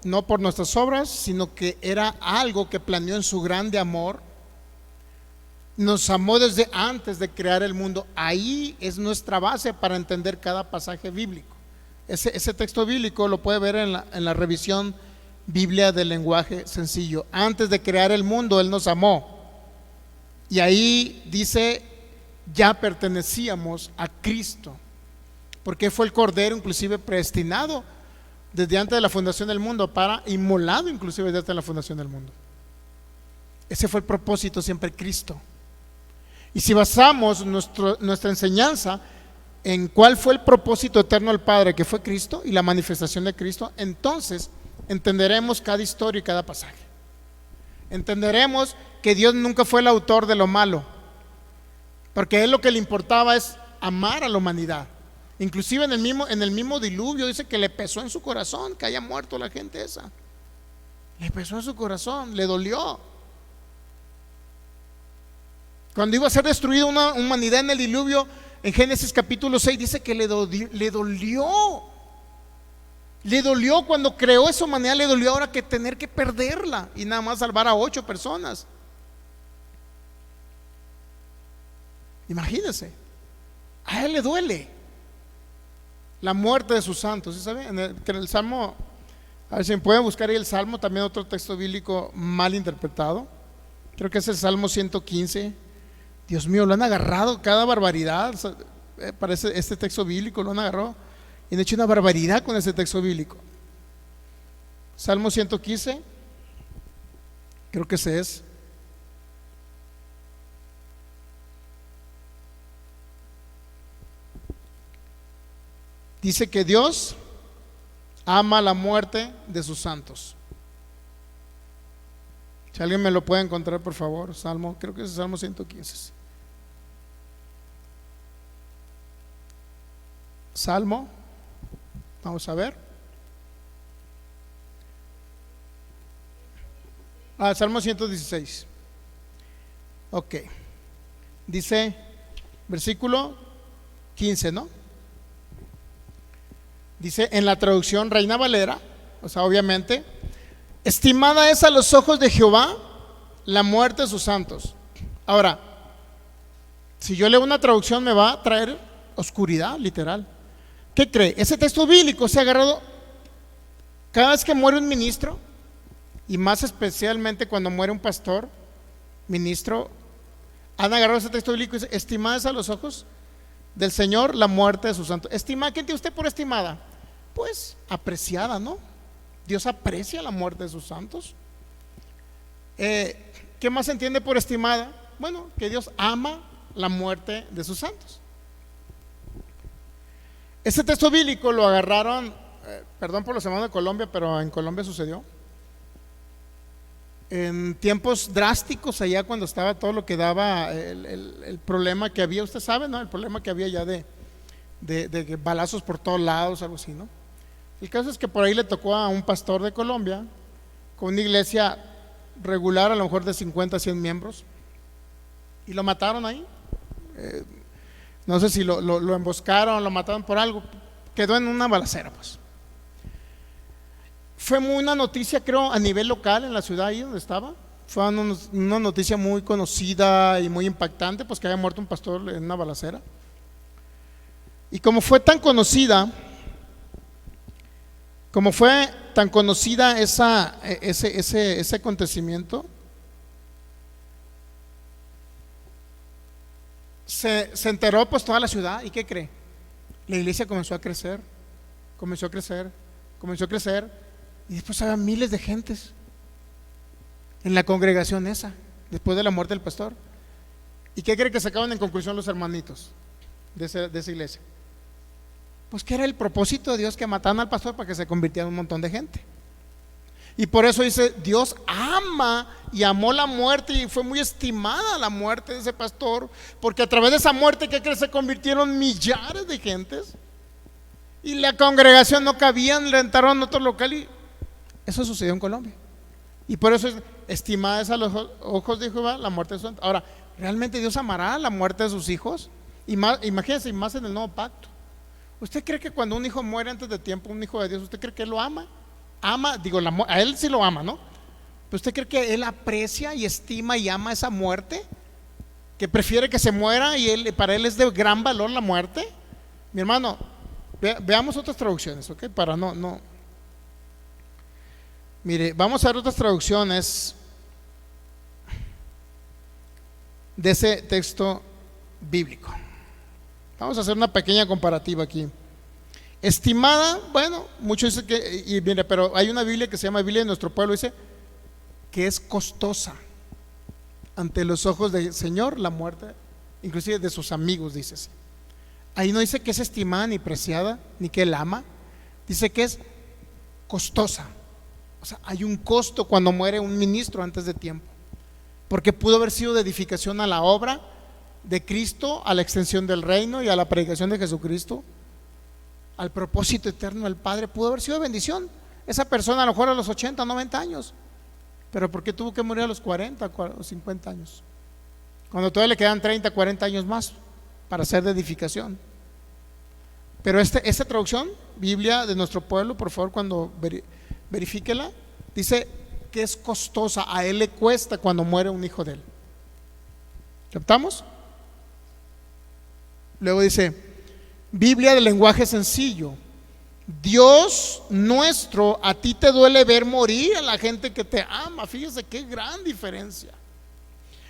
no por nuestras obras, sino que era algo que planeó en su grande amor. Nos amó desde antes de crear el mundo. Ahí es nuestra base para entender cada pasaje bíblico. Ese texto bíblico lo puede ver en la revisión Biblia del lenguaje sencillo. Antes de crear el mundo, Él nos amó. Y ahí dice, ya pertenecíamos a Cristo, porque fue el Cordero inclusive predestinado desde antes de la fundación del mundo, para inmolado inclusive desde antes de la fundación del mundo. Ese fue el propósito, siempre Cristo. Y si basamos nuestra enseñanza en cuál fue el propósito eterno del Padre, que fue Cristo y la manifestación de Cristo, entonces entenderemos cada historia y cada pasaje. Entenderemos que Dios nunca fue el autor de lo malo, porque a Él lo que le importaba es amar a la humanidad. Inclusive en el mismo diluvio dice que le pesó en su corazón que haya muerto la gente esa. Le pesó en su corazón, le dolió. Cuando iba a ser destruida una humanidad en el diluvio, en Génesis capítulo 6 dice que le dolió. Le dolió cuando creó esa humanidad, le dolió ahora que tener que perderla y nada más salvar a 8 personas. Imagínense, a Él le duele la muerte de sus santos. ¿Sí saben? En el Salmo, a ver si me pueden buscar ahí el Salmo, también otro texto bíblico mal interpretado. Creo que es el Salmo 115. Dios mío, lo han agarrado cada barbaridad. Parece este texto bíblico lo han agarrado y han hecho una barbaridad con ese texto bíblico. Salmo 115, creo que ese es. Dice que Dios ama la muerte de sus santos. Si alguien me lo puede encontrar, por favor, Salmo, creo que es el Salmo 115. Salmo, vamos a ver. Salmo 116. Ok. Dice, versículo 15, ¿no? Dice en la traducción Reina Valera, o sea, obviamente, estimada es a los ojos de Jehová la muerte de sus santos. Ahora, si yo leo una traducción me va a traer oscuridad, literal. ¿Qué cree? Ese texto bíblico se ha agarrado cada vez que muere un ministro, y más especialmente cuando muere un pastor, ministro, han agarrado ese texto bíblico y dice, estimada es a los ojos del Señor la muerte de sus santos. Estimada, ¿qué tiene usted por estimada? Pues apreciada, ¿no? Dios aprecia la muerte de sus santos. ¿Qué más se entiende por estimada? Bueno, que Dios ama la muerte de sus santos. Este texto bíblico lo agarraron, perdón por los hermanos de Colombia, pero en Colombia sucedió en tiempos drásticos, allá cuando estaba todo lo que daba el problema que había, usted sabe, ¿no? El problema que había ya de balazos por todos lados, algo así, ¿no? El caso es que por ahí le tocó a un pastor de Colombia con una iglesia regular, a lo mejor de 50 a 100 miembros, y lo mataron ahí. No sé si lo emboscaron, lo mataron por algo, quedó en una balacera, pues. Fue una noticia, creo, a nivel local en la ciudad ahí donde estaba. Fue una noticia muy conocida y muy impactante, pues que había muerto un pastor en una balacera. Y como fue tan conocida ese acontecimiento, se enteró pues toda la ciudad. ¿Y qué cree? La iglesia comenzó a crecer, y después había miles de gentes en la congregación esa, después de la muerte del pastor. ¿Y qué cree que sacaban en conclusión los hermanitos de esa iglesia? Pues que era el propósito de Dios, que mataran al pastor para que se convirtiera en un montón de gente. Y por eso dice, Dios ama y amó la muerte, y fue muy estimada la muerte de ese pastor, porque a través de esa muerte, ¿qué crees? Se convirtieron millares de gentes, y la congregación no cabían, rentaron otro local, y eso sucedió en Colombia. Y por eso es estimada es a los ojos de Jehová la muerte de su santo. Ahora, ¿realmente Dios amará la muerte de sus hijos? Y más, imagínense, y más en el nuevo pacto. ¿Usted cree que cuando un hijo muere antes de tiempo, un hijo de Dios, ¿usted cree que él lo ama? Ama, digo, a él sí lo ama, ¿no? ¿Pero usted cree que él aprecia y estima y ama esa muerte? ¿Que prefiere que se muera y para él es de gran valor la muerte? Mi hermano, veamos otras traducciones, ¿ok? Para no. Mire, vamos a ver otras traducciones de ese texto bíblico. Vamos a hacer una pequeña comparativa aquí. Estimada, bueno, muchos dicen que, y mire, pero hay una Biblia que se llama Biblia de nuestro pueblo, dice que es costosa ante los ojos del Señor la muerte, inclusive de sus amigos, dice así. Ahí no dice que es estimada ni preciada, ni que él ama, dice que es costosa. O sea, hay un costo cuando muere un ministro antes de tiempo, porque pudo haber sido de edificación a la obra de Cristo, a la extensión del reino y a la predicación de Jesucristo, al propósito eterno del Padre. Pudo haber sido de bendición esa persona, a lo mejor a los 80, 90 años, pero ¿por qué tuvo que morir a los 40 o 50 años? Cuando todavía le quedan 30, 40 años más para ser de edificación. Pero esta traducción, Biblia de nuestro pueblo, por favor, cuando verifíquela, dice que es costosa, a él le cuesta cuando muere un hijo de él. ¿Captamos? Luego dice, Biblia de lenguaje sencillo, Dios nuestro, a ti te duele ver morir a la gente que te ama. Fíjese qué gran diferencia.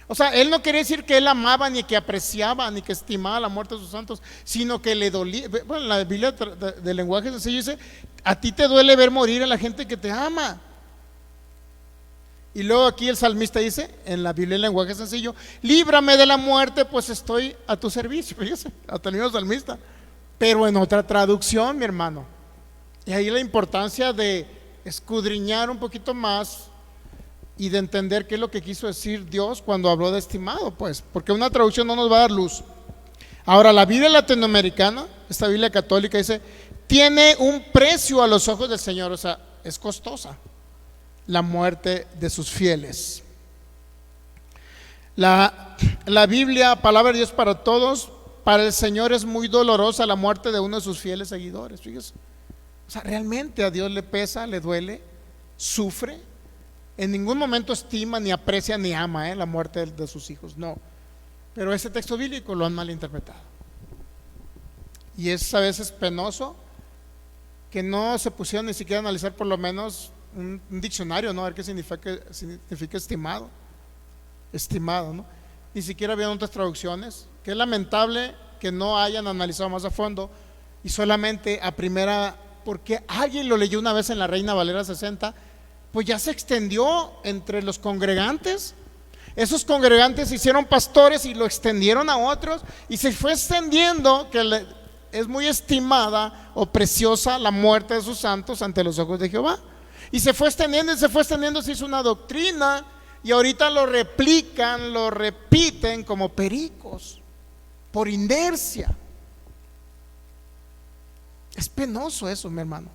O sea, él no quería decir que él amaba, ni que apreciaba, ni que estimaba la muerte de sus santos, sino que le dolía. Bueno, la Biblia de lenguaje sencillo dice, a ti te duele ver morir a la gente que te ama. Y luego aquí el salmista dice, en la Biblia de lenguaje sencillo, líbrame de la muerte, pues estoy a tu servicio. Fíjese, hasta el mismo salmista, pero en otra traducción, mi hermano. Y ahí la importancia de escudriñar un poquito más y de entender qué es lo que quiso decir Dios cuando habló de estimado, pues, porque una traducción no nos va a dar luz. Ahora, la Biblia latinoamericana, esta Biblia católica, dice, tiene un precio a los ojos del Señor. O sea, es costosa la muerte de sus fieles. La Biblia, palabra de Dios para todos, para el Señor es muy dolorosa la muerte de uno de sus fieles seguidores. Fíjese. O sea, realmente a Dios le pesa, le duele, sufre. En ningún momento estima, ni aprecia, ni ama la muerte de sus hijos, no. Pero ese texto bíblico lo han malinterpretado. Y es a veces penoso que no se pusieron ni siquiera a analizar por lo menos un diccionario, ¿no? A ver qué significa estimado. Estimado, ¿no? Ni siquiera había otras traducciones. Que es lamentable que no hayan analizado más a fondo y solamente a primera, porque alguien lo leyó una vez en la Reina Valera 60, pues ya se extendió entre los congregantes. Esos congregantes se hicieron pastores y lo extendieron a otros, y se fue extendiendo que es muy estimada o preciosa la muerte de sus santos ante los ojos de Jehová. Y se fue extendiendo y se fue extendiendo, se hizo una doctrina, y ahorita lo replican, lo repiten como pericos, por inercia. Es penoso eso, mi hermano,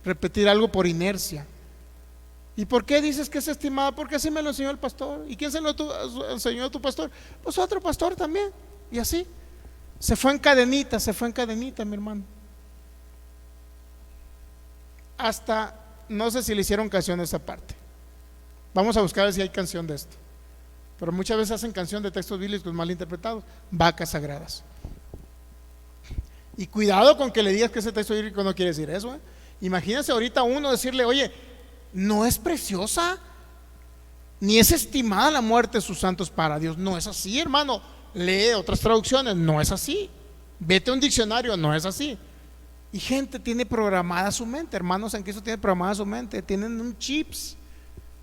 repetir algo por inercia. ¿Y por qué dices que es estimada? Porque así me lo enseñó el pastor. ¿Y quién se lo enseñó a tu pastor? Pues otro pastor también. Y así se fue en cadenita, mi hermano. Hasta, no sé si le hicieron canción de esa parte. Vamos a buscar si hay canción de esto. Pero muchas veces hacen canción de textos bíblicos mal interpretados, vacas sagradas. Y cuidado con que le digas que ese texto bíblico no quiere decir eso. Imagínense ahorita uno decirle, oye, no es preciosa ni es estimada la muerte de sus santos para Dios. No es así, hermano. Lee otras traducciones, no es así. Vete a un diccionario, no es así. Y gente tiene programada su mente, hermanos en Cristo tienen programada su mente, tienen un chips.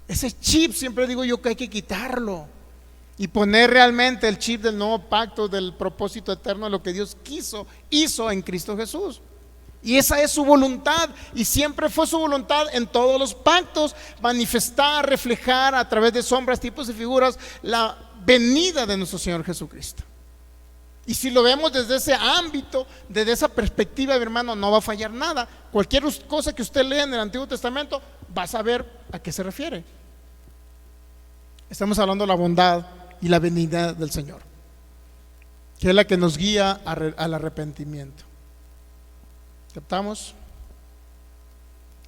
Ese chip, siempre digo yo que hay que quitarlo y poner realmente el chip del nuevo pacto, del propósito eterno de lo que Dios hizo en Cristo Jesús. Y esa es su voluntad, y siempre fue su voluntad en todos los pactos, manifestar, reflejar a través de sombras, tipos y figuras la venida de nuestro Señor Jesucristo. Y si lo vemos desde ese ámbito, desde esa perspectiva, mi hermano, no va a fallar nada. Cualquier cosa que usted lea en el Antiguo Testamento, va a saber a qué se refiere. Estamos hablando de la bondad y la venida del Señor, que es la que nos guía al arrepentimiento. ¿Captamos?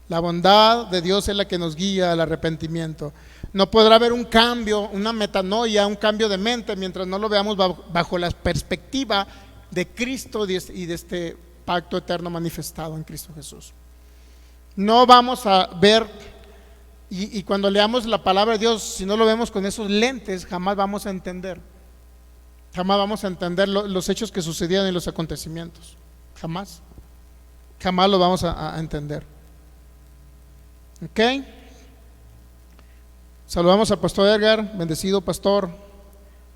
La bondad de Dios es la que nos guía al arrepentimiento. No podrá haber un cambio, una metanoia, un cambio de mente mientras no lo veamos bajo la perspectiva de Cristo y de este pacto eterno manifestado en Cristo Jesús. No vamos a ver, y cuando leamos la palabra de Dios, si no lo vemos con esos lentes, jamás vamos a entender. Jamás vamos a entender los hechos que sucedieron y los acontecimientos. Jamás lo vamos a entender. Ok. Saludamos al pastor Edgar, bendecido pastor,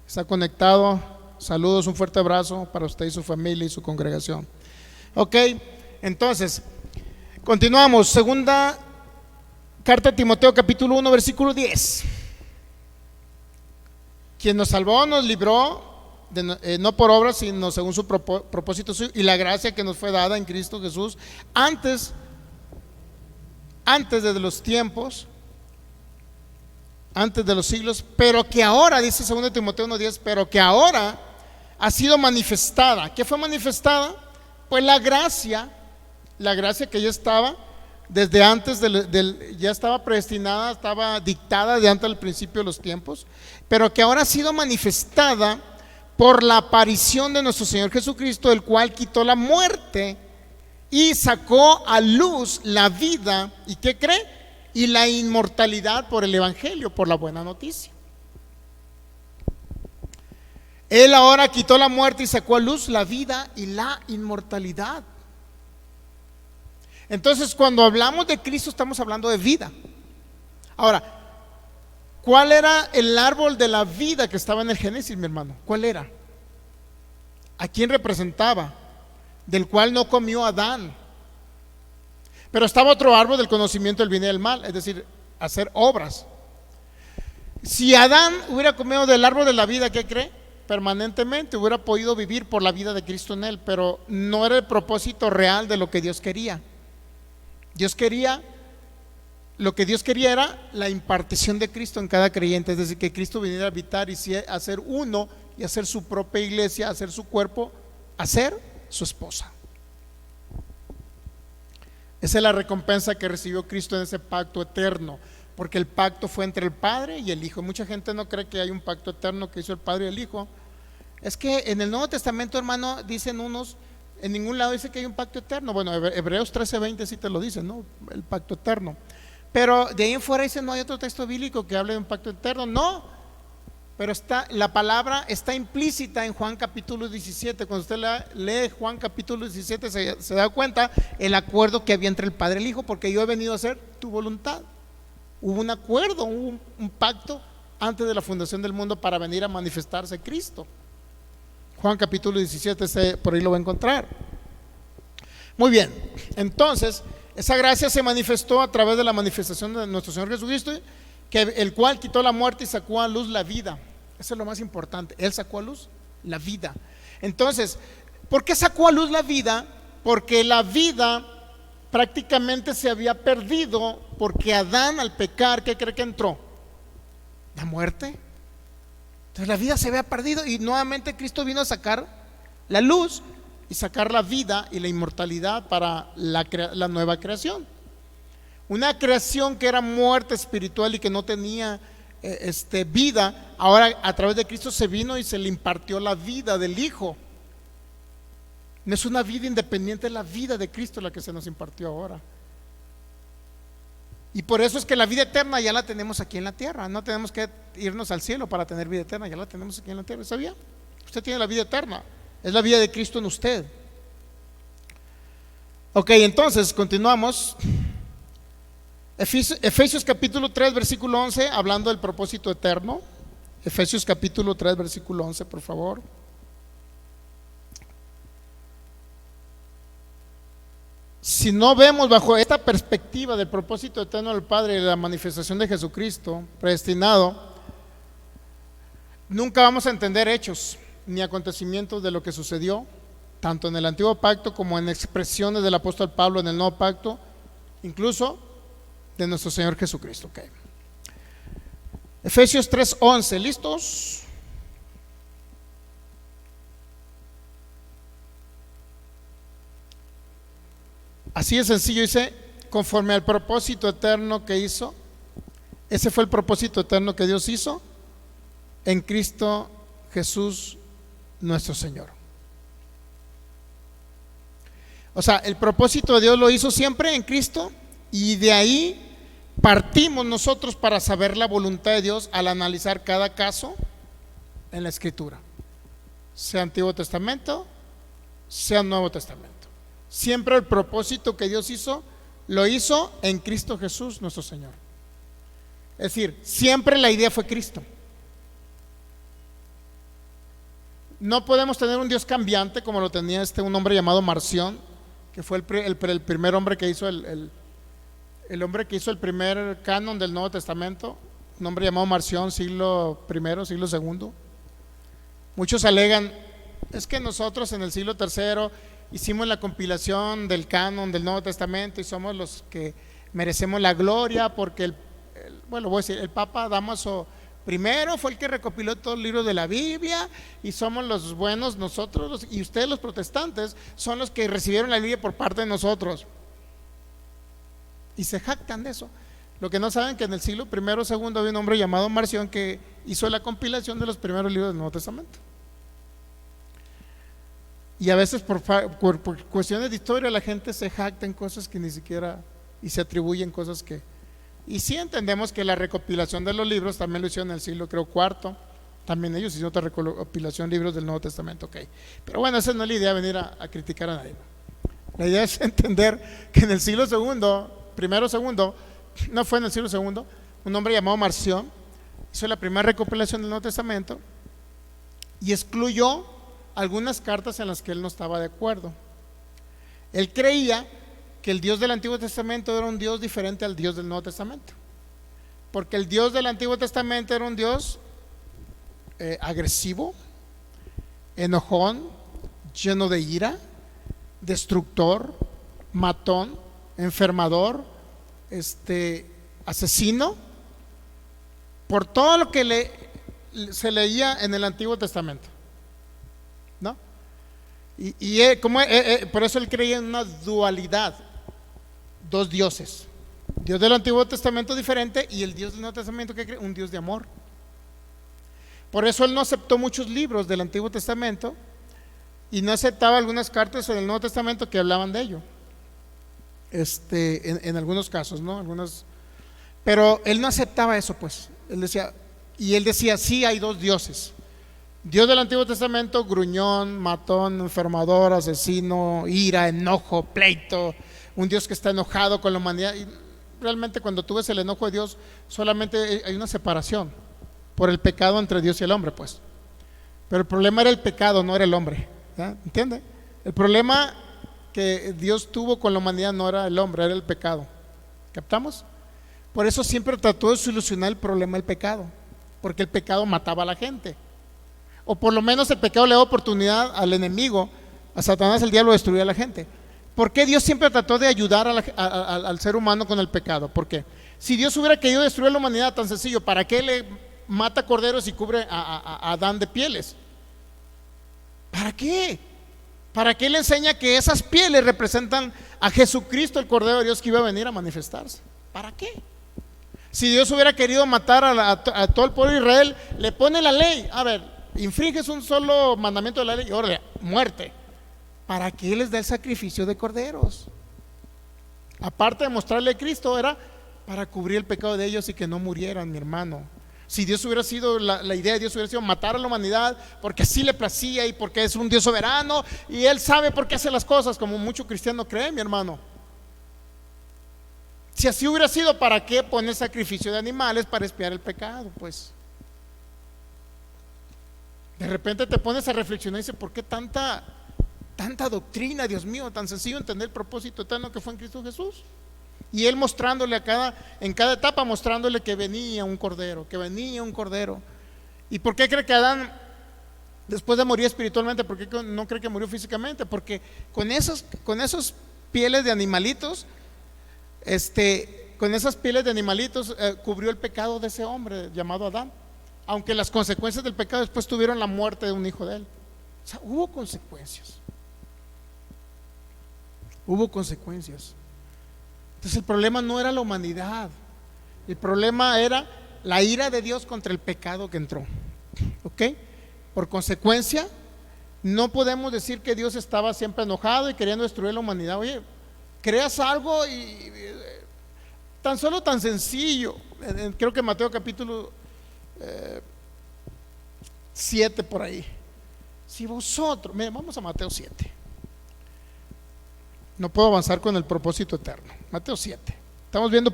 está conectado. Saludos, un fuerte abrazo para usted y su familia y su congregación. Ok, entonces continuamos. Segunda carta a Timoteo, capítulo 1, versículo 10. Quien nos salvó, nos libró no por obras, sino según su propósito suyo, y la gracia que nos fue dada en Cristo Jesús antes de los tiempos, antes de los siglos, pero que ahora, dice 2 Timoteo 1:10, pero que ahora ha sido manifestada. ¿Qué fue manifestada? Pues la gracia que ya estaba desde antes ya estaba predestinada, estaba dictada de antes del principio de los tiempos, pero que ahora ha sido manifestada por la aparición de nuestro Señor Jesucristo, el cual quitó la muerte y sacó a luz la vida. ¿Y qué cree? Y la inmortalidad por el evangelio, por la buena noticia. Él ahora quitó la muerte y sacó a luz la vida y la inmortalidad. Entonces, cuando hablamos de Cristo, estamos hablando de vida. Ahora, ¿cuál era el árbol de la vida que estaba en el Génesis, mi hermano? ¿Cuál era? ¿A quién representaba? Del cual no comió Adán. Pero estaba otro árbol del conocimiento del bien y del mal, es decir, hacer obras. Si Adán hubiera comido del árbol de la vida, ¿qué cree? Permanentemente hubiera podido vivir por la vida de Cristo en él, pero no era el propósito real de lo que Dios quería. Lo que Dios quería era la impartición de Cristo en cada creyente, es decir, que Cristo viniera a habitar y a ser uno y hacer su propia iglesia, hacer su cuerpo, hacer su esposa. Esa es la recompensa que recibió Cristo en ese pacto eterno, porque el pacto fue entre el Padre y el Hijo. Mucha gente no cree que hay un pacto eterno que hizo el Padre y el Hijo. Es que en el Nuevo Testamento, hermano, dicen unos, en ningún lado dice que hay un pacto eterno. Bueno, Hebreos 13:20 sí te lo dice, ¿no? El pacto eterno. Pero de ahí en fuera dice, no hay otro texto bíblico que hable de un pacto eterno. No, pero la palabra está implícita en Juan capítulo 17. Cuando usted lee Juan capítulo 17 se da cuenta el acuerdo que había entre el Padre y el Hijo, porque yo he venido a hacer tu voluntad. Hubo un acuerdo, hubo un pacto antes de la fundación del mundo para venir a manifestarse Cristo. Juan capítulo 17, por ahí lo va a encontrar. Muy bien, entonces esa gracia se manifestó a través de la manifestación de nuestro Señor Jesucristo, el cual quitó la muerte y sacó a luz la vida. Eso es lo más importante. Él sacó a luz la vida. Entonces, ¿por qué sacó a luz la vida? Porque la vida prácticamente se había perdido, porque Adán, al pecar, ¿qué cree que entró? La muerte. Entonces la vida se había perdido y nuevamente Cristo vino a sacar la luz y sacar la vida y la inmortalidad para la nueva creación. Una creación que era muerte espiritual y que no tenía vida, ahora a través de Cristo se vino y se le impartió la vida del Hijo. No es una vida independiente, es la vida de Cristo la que se nos impartió ahora. Y por eso es que la vida eterna ya la tenemos aquí en la tierra. No tenemos que irnos al cielo para tener vida eterna, ya la tenemos aquí en la tierra. ¿Sabía? Usted tiene la vida eterna, es la vida de Cristo en usted. Ok, entonces continuamos. Efesios capítulo 3 versículo 11, hablando del propósito eterno. Efesios capítulo 3 versículo 11, por favor. Si no vemos bajo esta perspectiva del propósito eterno del Padre y la manifestación de Jesucristo predestinado, nunca vamos a entender hechos ni acontecimientos de lo que sucedió, tanto en el antiguo pacto como en expresiones del apóstol Pablo en el nuevo pacto, incluso de nuestro Señor Jesucristo. Okay. Efesios 3:11, ¿listos? Así de sencillo, dice, conforme al propósito eterno que hizo. Ese fue el propósito eterno que Dios hizo en Cristo Jesús nuestro Señor. O sea, el propósito de Dios lo hizo siempre en Cristo, y de ahí partimos nosotros para saber la voluntad de Dios al analizar cada caso en la Escritura, sea Antiguo Testamento, sea Nuevo Testamento. Siempre el propósito que Dios hizo, lo hizo en Cristo Jesús nuestro Señor. Es decir, siempre la idea fue Cristo. No podemos tener un Dios cambiante como lo tenía un hombre llamado Marción, que fue el primer hombre que hizo el hombre que hizo el primer canon del Nuevo Testamento, un hombre llamado Marción, siglo I, siglo II. Muchos alegan, es que nosotros en el siglo III hicimos la compilación del canon del Nuevo Testamento y somos los que merecemos la gloria porque el Papa Dámaso primero fue el que recopiló todo el libro de la Biblia y somos los buenos nosotros, y ustedes los protestantes son los que recibieron la Biblia por parte de nosotros, y se jactan de eso. Lo que no saben que en el siglo I o II había un hombre llamado Marción que hizo la compilación de los primeros libros del Nuevo Testamento. Y a veces por cuestiones de historia la gente se jacta en cosas que ni siquiera, y se atribuyen cosas que, y sí entendemos que la recopilación de los libros también lo hicieron en el siglo IV, también ellos hicieron otra recopilación de libros del Nuevo Testamento, okay. Pero bueno, esa no es la idea, venir a criticar a nadie. La idea es entender que en el siglo II, no fue en el siglo II, un hombre llamado Marción hizo la primera recopilación del Nuevo Testamento y excluyó algunas cartas en las que él no estaba de acuerdo. Él creía que el Dios del Antiguo Testamento era un Dios diferente al Dios del Nuevo Testamento, porque el Dios del Antiguo Testamento era un Dios agresivo, enojón, lleno de ira, destructor, matón, enfermador, asesino, por todo lo que se leía en el Antiguo Testamento, ¿no? Por eso él creía en una dualidad, dos dioses, Dios del Antiguo Testamento diferente y el Dios del Nuevo Testamento que cree un Dios de amor. Por eso él no aceptó muchos libros del Antiguo Testamento y no aceptaba algunas cartas en el Nuevo Testamento que hablaban de ello, en algunos casos, ¿no? Pero él no aceptaba eso, pues. Él decía, sí hay dos dioses. Dios del Antiguo Testamento, gruñón, matón, enfermador, asesino, ira, enojo, pleito, un Dios que está enojado con la humanidad. Y realmente cuando tú ves el enojo de Dios, solamente hay una separación por el pecado entre Dios y el hombre, pues. Pero el problema era el pecado, no era el hombre, ¿ya? ¿Entiende? El problema que Dios tuvo con la humanidad no era el hombre, era el pecado. ¿Captamos? Por eso siempre trató de solucionar el problema del pecado, porque el pecado mataba a la gente. O por lo menos el pecado le da oportunidad al enemigo, a Satanás, el diablo, de destruir a la gente. ¿Por qué Dios siempre trató de ayudar al ser humano con el pecado? ¿Por qué? Si Dios hubiera querido destruir a la humanidad, tan sencillo, ¿para qué le mata corderos y cubre a Adán de pieles? ¿Para qué? ¿Para qué le enseña que esas pieles representan a Jesucristo, el Cordero de Dios que iba a venir a manifestarse? ¿Para qué? Si Dios hubiera querido matar a todo el pueblo de Israel, le pone la ley. A ver, infringes un solo mandamiento de la ley, orden, muerte. ¿Para qué les da el sacrificio de corderos? Aparte de mostrarle a Cristo, era para cubrir el pecado de ellos y que no murieran, mi hermano. Si Dios hubiera sido, la idea de Dios hubiera sido matar a la humanidad porque así le placía y porque es un Dios soberano y Él sabe por qué hace las cosas, como muchos cristianos creen, mi hermano. Si así hubiera sido, ¿para qué poner sacrificio de animales para expiar el pecado? Pues de repente te pones a reflexionar y dices, ¿por qué tanta tanta doctrina, Dios mío, tan sencillo entender el propósito eterno que fue en Cristo Jesús. Y Él mostrándole en cada etapa, mostrándole que venía un cordero, que venía un cordero. ¿Y por qué cree que Adán, después de morir espiritualmente, por qué no cree que murió físicamente? Porque con esos pieles de animalitos, cubrió el pecado de ese hombre llamado Adán, aunque las consecuencias del pecado después tuvieron la muerte de un hijo de él. O sea, hubo consecuencias. Entonces el problema no era la humanidad, el problema era la ira de Dios contra el pecado que entró. ¿Ok? Por consecuencia, no podemos decir que Dios estaba siempre enojado y queriendo destruir la humanidad. Oye, creas algo y tan sencillo. Creo que Mateo capítulo 7 por ahí. Si vosotros, miren, vamos a Mateo 7. No puedo avanzar con el propósito eterno. Mateo 7. Estamos viendo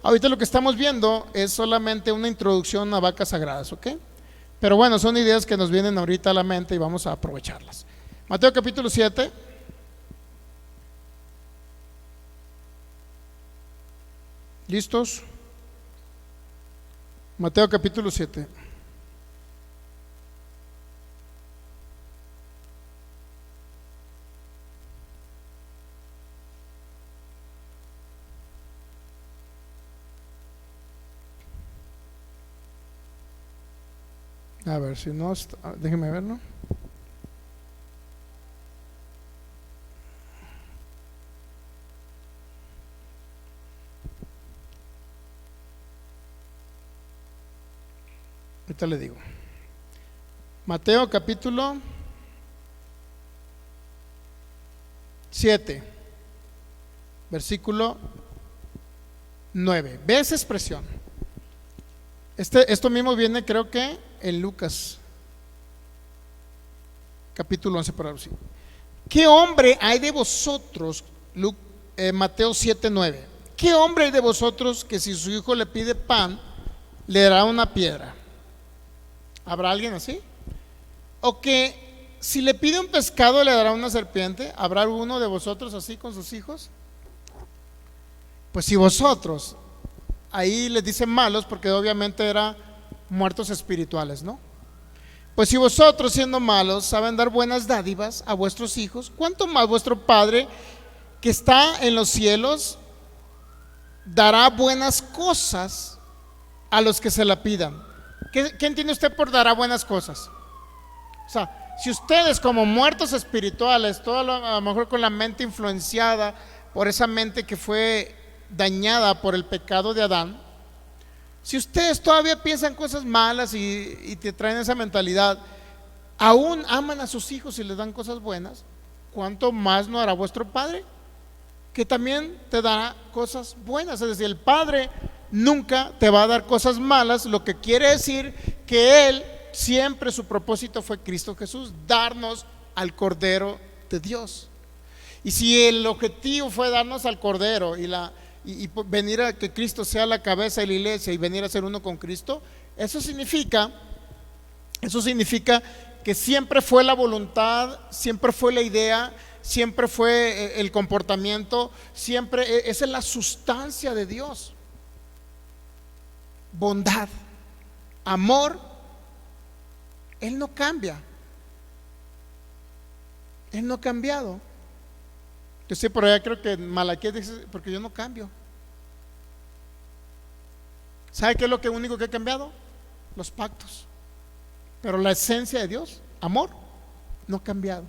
ahorita lo que estamos viendo es solamente una introducción a vacas sagradas, ¿ok? Pero bueno, son ideas que nos vienen ahorita a la mente y vamos a aprovecharlas. Mateo capítulo 7. ¿Listos? Mateo capítulo 7. A ver, si no, déjeme ver, ¿no? Ahorita le digo. Mateo capítulo 7, versículo 9. Ve esa expresión. Esto mismo viene, creo que en Lucas capítulo 11, por así. ¿Qué hombre hay de vosotros? Mateo 7, 9. ¿Qué hombre hay de vosotros que si su hijo le pide pan, le dará una piedra? ¿Habrá alguien así? ¿O que si le pide un pescado, le dará una serpiente? ¿Habrá alguno de vosotros así con sus hijos? Pues si vosotros, ahí les dicen malos porque obviamente eran muertos espirituales, ¿no? Pues si vosotros, siendo malos, saben dar buenas dádivas a vuestros hijos, ¿cuánto más vuestro Padre que está en los cielos dará buenas cosas a los que se la pidan? ¿Qué entiende usted por dará buenas cosas? O sea, si ustedes como muertos espirituales, a lo mejor con la mente influenciada por esa mente que fue dañada por el pecado de Adán, si ustedes todavía piensan cosas malas y te traen esa mentalidad, aún aman a sus hijos y les dan cosas buenas, ¿cuánto más no hará vuestro Padre? Que también te dará cosas buenas. Es decir, el Padre nunca te va a dar cosas malas, lo que quiere decir que Él siempre su propósito fue Cristo Jesús, darnos al Cordero de Dios. Y si el objetivo fue darnos al Cordero y venir a que Cristo sea la cabeza de la iglesia y venir a ser uno con Cristo, eso significa que siempre fue la voluntad, siempre fue la idea, siempre fue el comportamiento, siempre esa es la sustancia de Dios. Bondad, amor. Él no cambia. Él no ha cambiado. Yo sé por allá, creo que Malaquías dice, porque yo no cambio. ¿Sabe qué es lo único que ha cambiado? Los pactos. Pero la esencia de Dios, amor, no ha cambiado.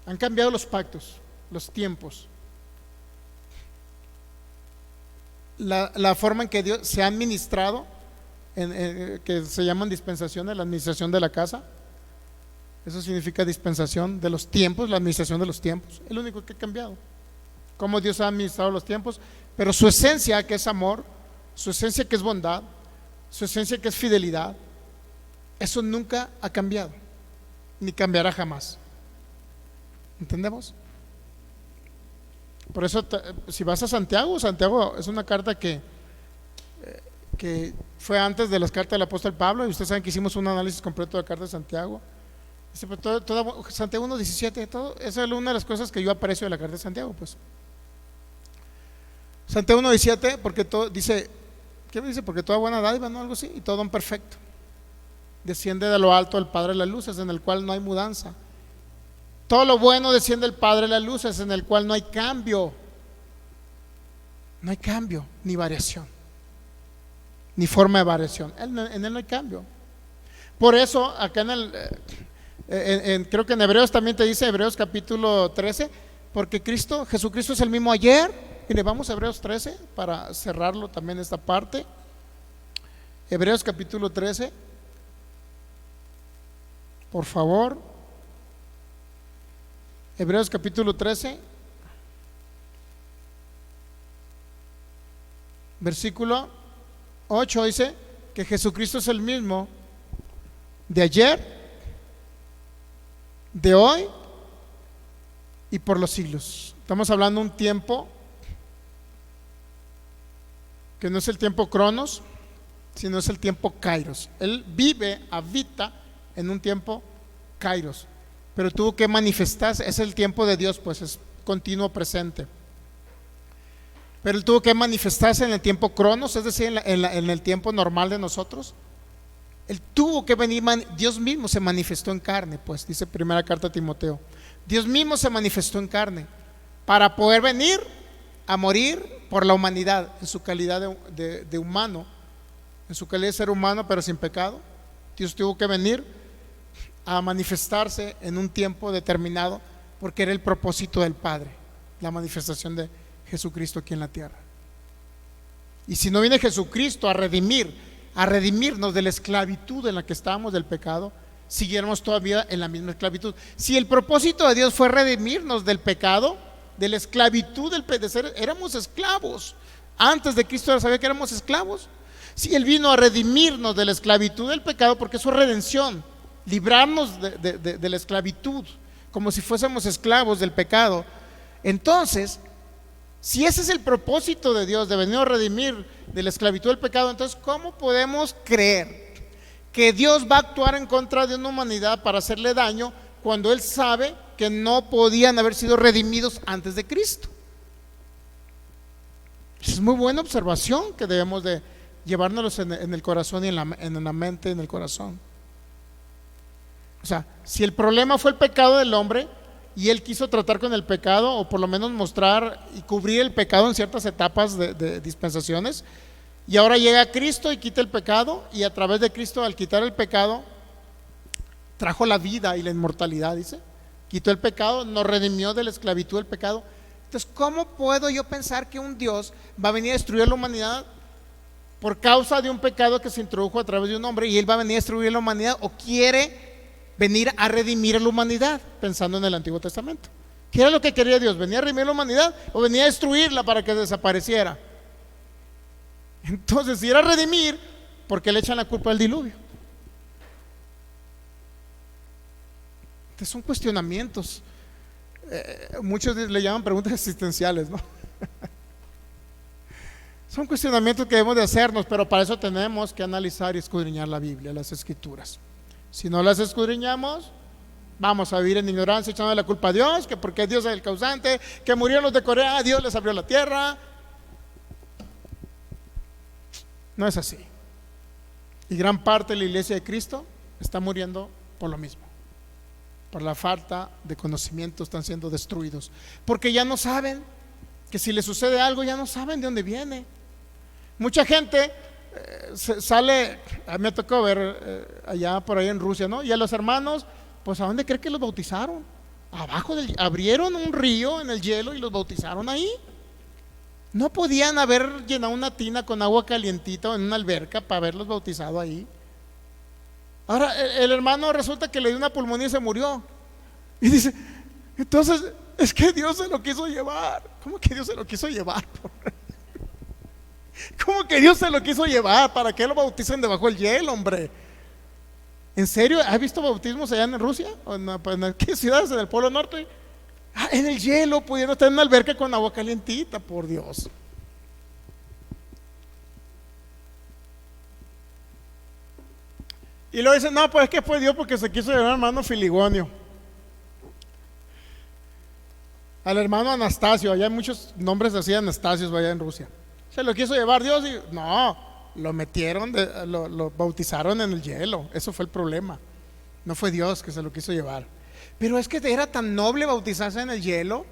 Han cambiado los pactos, los tiempos, la forma en que Dios se ha administrado, que se llaman dispensaciones, la administración de la casa. Eso significa dispensación de los tiempos, la administración de los tiempos. Es lo único que ha cambiado. Cómo Dios ha administrado los tiempos, pero su esencia, que es amor, su esencia, que es bondad, su esencia, que es fidelidad, eso nunca ha cambiado, ni cambiará jamás. ¿Entendemos? Por eso, si vas a Santiago es una carta que fue antes de las cartas del apóstol Pablo, y ustedes saben que hicimos un análisis completo de la carta de Santiago. Dice, pues, Santiago 1:17, todo, esa es una de las cosas que yo aprecio de la carta de Santiago, pues. Santiago 1:17, porque todo, dice, ¿qué me dice? Porque toda buena dádiva, ¿no? Algo así, y todo don perfecto desciende de lo alto el Padre de las luces, en el cual no hay mudanza. Todo lo bueno desciende del Padre de las luces, en el cual no hay cambio. No hay cambio, ni variación, ni forma de variación. En él no hay cambio. Por eso, acá creo que en Hebreos también te dice, Hebreos capítulo 13, porque Jesucristo es el mismo ayer. Y le vamos a Hebreos 13 para cerrarlo también esta parte. Hebreos capítulo 13, por favor. Hebreos capítulo 13, versículo 8 dice que Jesucristo es el mismo de ayer, de hoy y por los siglos. Estamos hablando de un tiempo que no es el tiempo Cronos, sino es el tiempo Kairos. Él habita en un tiempo Kairos, pero tuvo que manifestarse. Es el tiempo de Dios, pues es continuo presente. Pero él tuvo que manifestarse en el tiempo Cronos, es decir, en el tiempo normal de nosotros. Él tuvo que venir, Dios mismo se manifestó en carne, pues dice primera carta a Timoteo. Dios mismo se manifestó en carne para poder venir a morir por la humanidad en su calidad de humano, en su calidad de ser humano, pero sin pecado. Dios tuvo que venir a manifestarse en un tiempo determinado, porque era el propósito del Padre, la manifestación de Jesucristo aquí en la tierra. Y si no viene Jesucristo a redimirnos de la esclavitud en la que estábamos del pecado, siguiéramos todavía en la misma esclavitud. Si el propósito de Dios fue redimirnos del pecado, de la esclavitud de ser, éramos esclavos. Antes de Cristo sabía que éramos esclavos. Si Él vino a redimirnos de la esclavitud del pecado, porque eso es redención, librarnos de la esclavitud, como si fuésemos esclavos del pecado. Entonces, si ese es el propósito de Dios, de venir a redimir de la esclavitud del pecado, entonces ¿cómo podemos creer que Dios va a actuar en contra de una humanidad para hacerle daño cuando Él sabe que no podían haber sido redimidos antes de Cristo? Es muy buena observación que debemos de llevárnoslos en el corazón y en la mente, en el corazón. O sea, si el problema fue el pecado del hombre y Él quiso tratar con el pecado, o por lo menos mostrar y cubrir el pecado en ciertas etapas de dispensaciones, y ahora llega Cristo y quita el pecado, y a través de Cristo, al quitar el pecado, trajo la vida y la inmortalidad, dice. Quitó el pecado, nos redimió de la esclavitud del pecado. Entonces, ¿cómo puedo yo pensar que un Dios va a venir a destruir la humanidad por causa de un pecado que se introdujo a través de un hombre, y Él va a venir a destruir la humanidad, o quiere venir a redimir a la humanidad, pensando en el Antiguo Testamento? ¿Qué era lo que quería Dios? ¿Venía a redimir la humanidad o venía a destruirla para que desapareciera? Entonces, si era redimir, ¿por qué le echan la culpa al diluvio? Entonces, son cuestionamientos. Muchos le llaman preguntas existenciales, ¿no? Son cuestionamientos que debemos de hacernos, pero para eso tenemos que analizar y escudriñar la Biblia, las Escrituras. Si no las escudriñamos, vamos a vivir en ignorancia, echando la culpa a Dios, que porque Dios es el causante, que murieron los de Corea, Dios les abrió la tierra. No es así. Y gran parte de la iglesia de Cristo está muriendo por lo mismo. Por la falta de conocimiento están siendo destruidos, porque ya no saben que si les sucede algo, ya no saben de dónde viene. Mucha gente sale, a mí me tocó ver allá por ahí en Rusia, ¿no? Y a los hermanos, pues ¿a dónde cree que los bautizaron? Abrieron un río en el hielo y los bautizaron ahí. No podían haber llenado una tina con agua calientita o en una alberca para haberlos bautizado ahí. Ahora el hermano resulta que le dio una pulmonía y se murió. Y dice, entonces es que Dios se lo quiso llevar. ¿Cómo que Dios se lo quiso llevar? ¿Cómo que Dios se lo quiso llevar? ¿Para qué lo bautizan debajo del hielo, hombre? ¿En serio? ¿Has visto bautismos allá en Rusia? ¿O en qué ciudades en el Polo Norte? En el hielo, pudiendo estar en una alberca con agua calientita, por Dios. Y luego dicen, no, pues es que fue Dios porque se quiso llevar al hermano Filigonio, al hermano Anastasio. Allá hay muchos nombres así, Anastasios, allá en Rusia. Se lo quiso llevar Dios y no, lo metieron, lo bautizaron en el hielo. Eso fue el problema. No fue Dios que se lo quiso llevar. Pero es que era tan noble bautizarse en el hielo,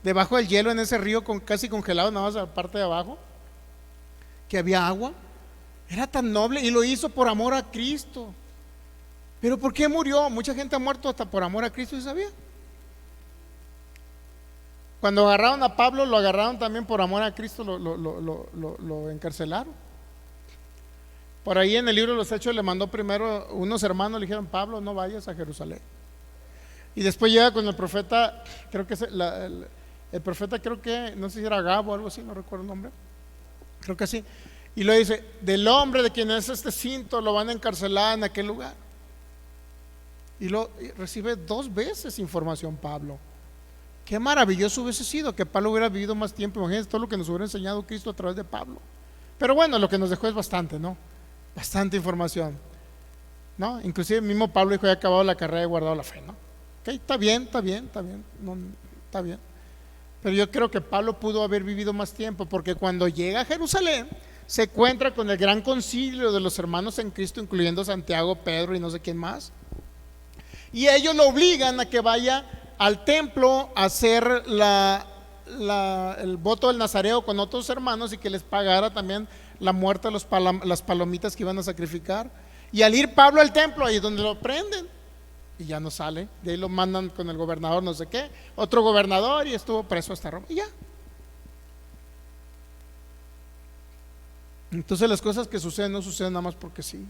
debajo del hielo, en ese río casi congelado, nada más la parte de abajo, que había agua. Era tan noble y lo hizo por amor a Cristo. Pero ¿por qué murió? Mucha gente ha muerto hasta por amor a Cristo, ¿y sabía? Cuando agarraron a Pablo, lo agarraron también por amor a Cristo, lo encarcelaron. Por ahí en el libro de los Hechos le mandó primero unos hermanos, le dijeron, Pablo, no vayas a Jerusalén. Y después llega con el profeta, creo que el profeta, creo que, no sé si era Gabo o algo así, no recuerdo el nombre, creo que sí. Y lo dice, del hombre de quien es este cinto, lo van a encarcelar en aquel lugar. Y recibe 2 veces información Pablo. Qué maravilloso hubiese sido que Pablo hubiera vivido más tiempo. Imagínense todo lo que nos hubiera enseñado Cristo a través de Pablo. Pero bueno, lo que nos dejó es bastante, ¿no? Bastante información, ¿no? Inclusive el mismo Pablo dijo, he acabado la carrera y he guardado la fe, ¿no? Ok, está bien, no, está bien. Pero yo creo que Pablo pudo haber vivido más tiempo, porque cuando llega a Jerusalén se encuentra con el gran concilio de los hermanos en Cristo, incluyendo Santiago, Pedro y no sé quién más. Y ellos lo obligan a que vaya al templo a hacer el voto del nazareo con otros hermanos y que les pagara también la muerte de las palomitas que iban a sacrificar. Y al ir Pablo al templo, ahí es donde lo prenden y ya no sale. De ahí lo mandan con el gobernador no sé qué, otro gobernador, y estuvo preso hasta Roma y ya. Entonces las cosas que suceden no suceden nada más porque sí.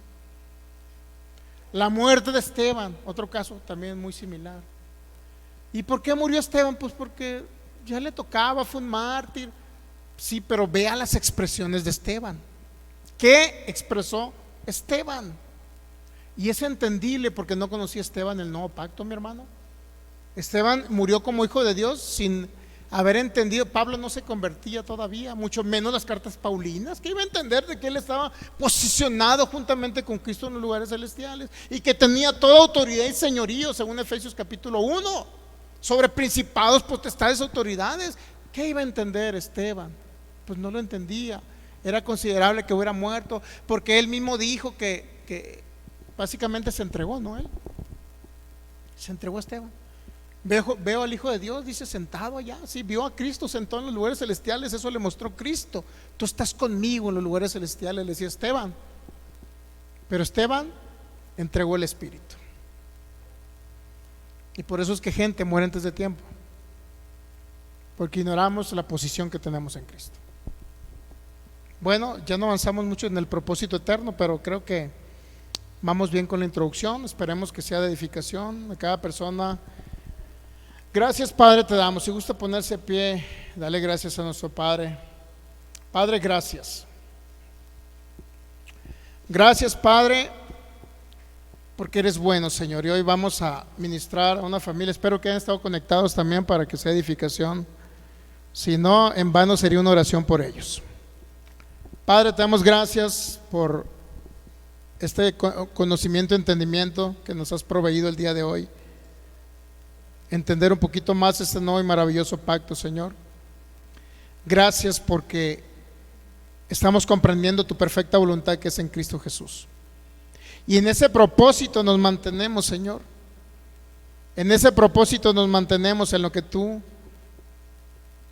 La muerte de Esteban, otro caso también muy similar. ¿Y por qué murió Esteban? Pues porque ya le tocaba, fue un mártir. Sí, pero vea las expresiones de Esteban. ¿Qué expresó Esteban? Y es entendible porque no conocía Esteban el nuevo pacto, mi hermano. Esteban murió como hijo de Dios sin haber entendido. Pablo no se convertía todavía, mucho menos las cartas paulinas, que iba a entender de que él estaba posicionado juntamente con Cristo en los lugares celestiales y que tenía toda autoridad y señorío, según Efesios capítulo 1, sobre principados, potestades, autoridades. ¿Qué iba a entender Esteban? Pues no lo entendía. Era considerable que hubiera muerto, porque él mismo dijo que básicamente se entregó, ¿no? Él se entregó a Esteban. Veo al Hijo de Dios, dice, sentado allá. Sí, vio a Cristo sentado en los lugares celestiales. Eso le mostró Cristo. Tú estás conmigo en los lugares celestiales, le decía Esteban. Pero Esteban entregó el Espíritu. Y por eso es que gente muere antes de tiempo, porque ignoramos la posición que tenemos en Cristo. Bueno, ya no avanzamos mucho en el propósito eterno, pero creo que vamos bien con la introducción. Esperemos que sea de edificación a cada persona. Gracias, Padre, te damos. Si gusta ponerse a pie, dale gracias a nuestro Padre. Padre, gracias. Gracias, Padre, porque eres bueno, Señor. Y hoy vamos a ministrar a una familia. Espero que hayan estado conectados también para que sea edificación. Si no, en vano sería una oración por ellos. Padre, te damos gracias por este conocimiento, entendimiento que nos has proveído el día de hoy. Entender un poquito más este nuevo y maravilloso pacto, Señor. Gracias porque estamos comprendiendo tu perfecta voluntad que es en Cristo Jesús. Y en ese propósito nos mantenemos, Señor. En ese propósito nos mantenemos en lo que tú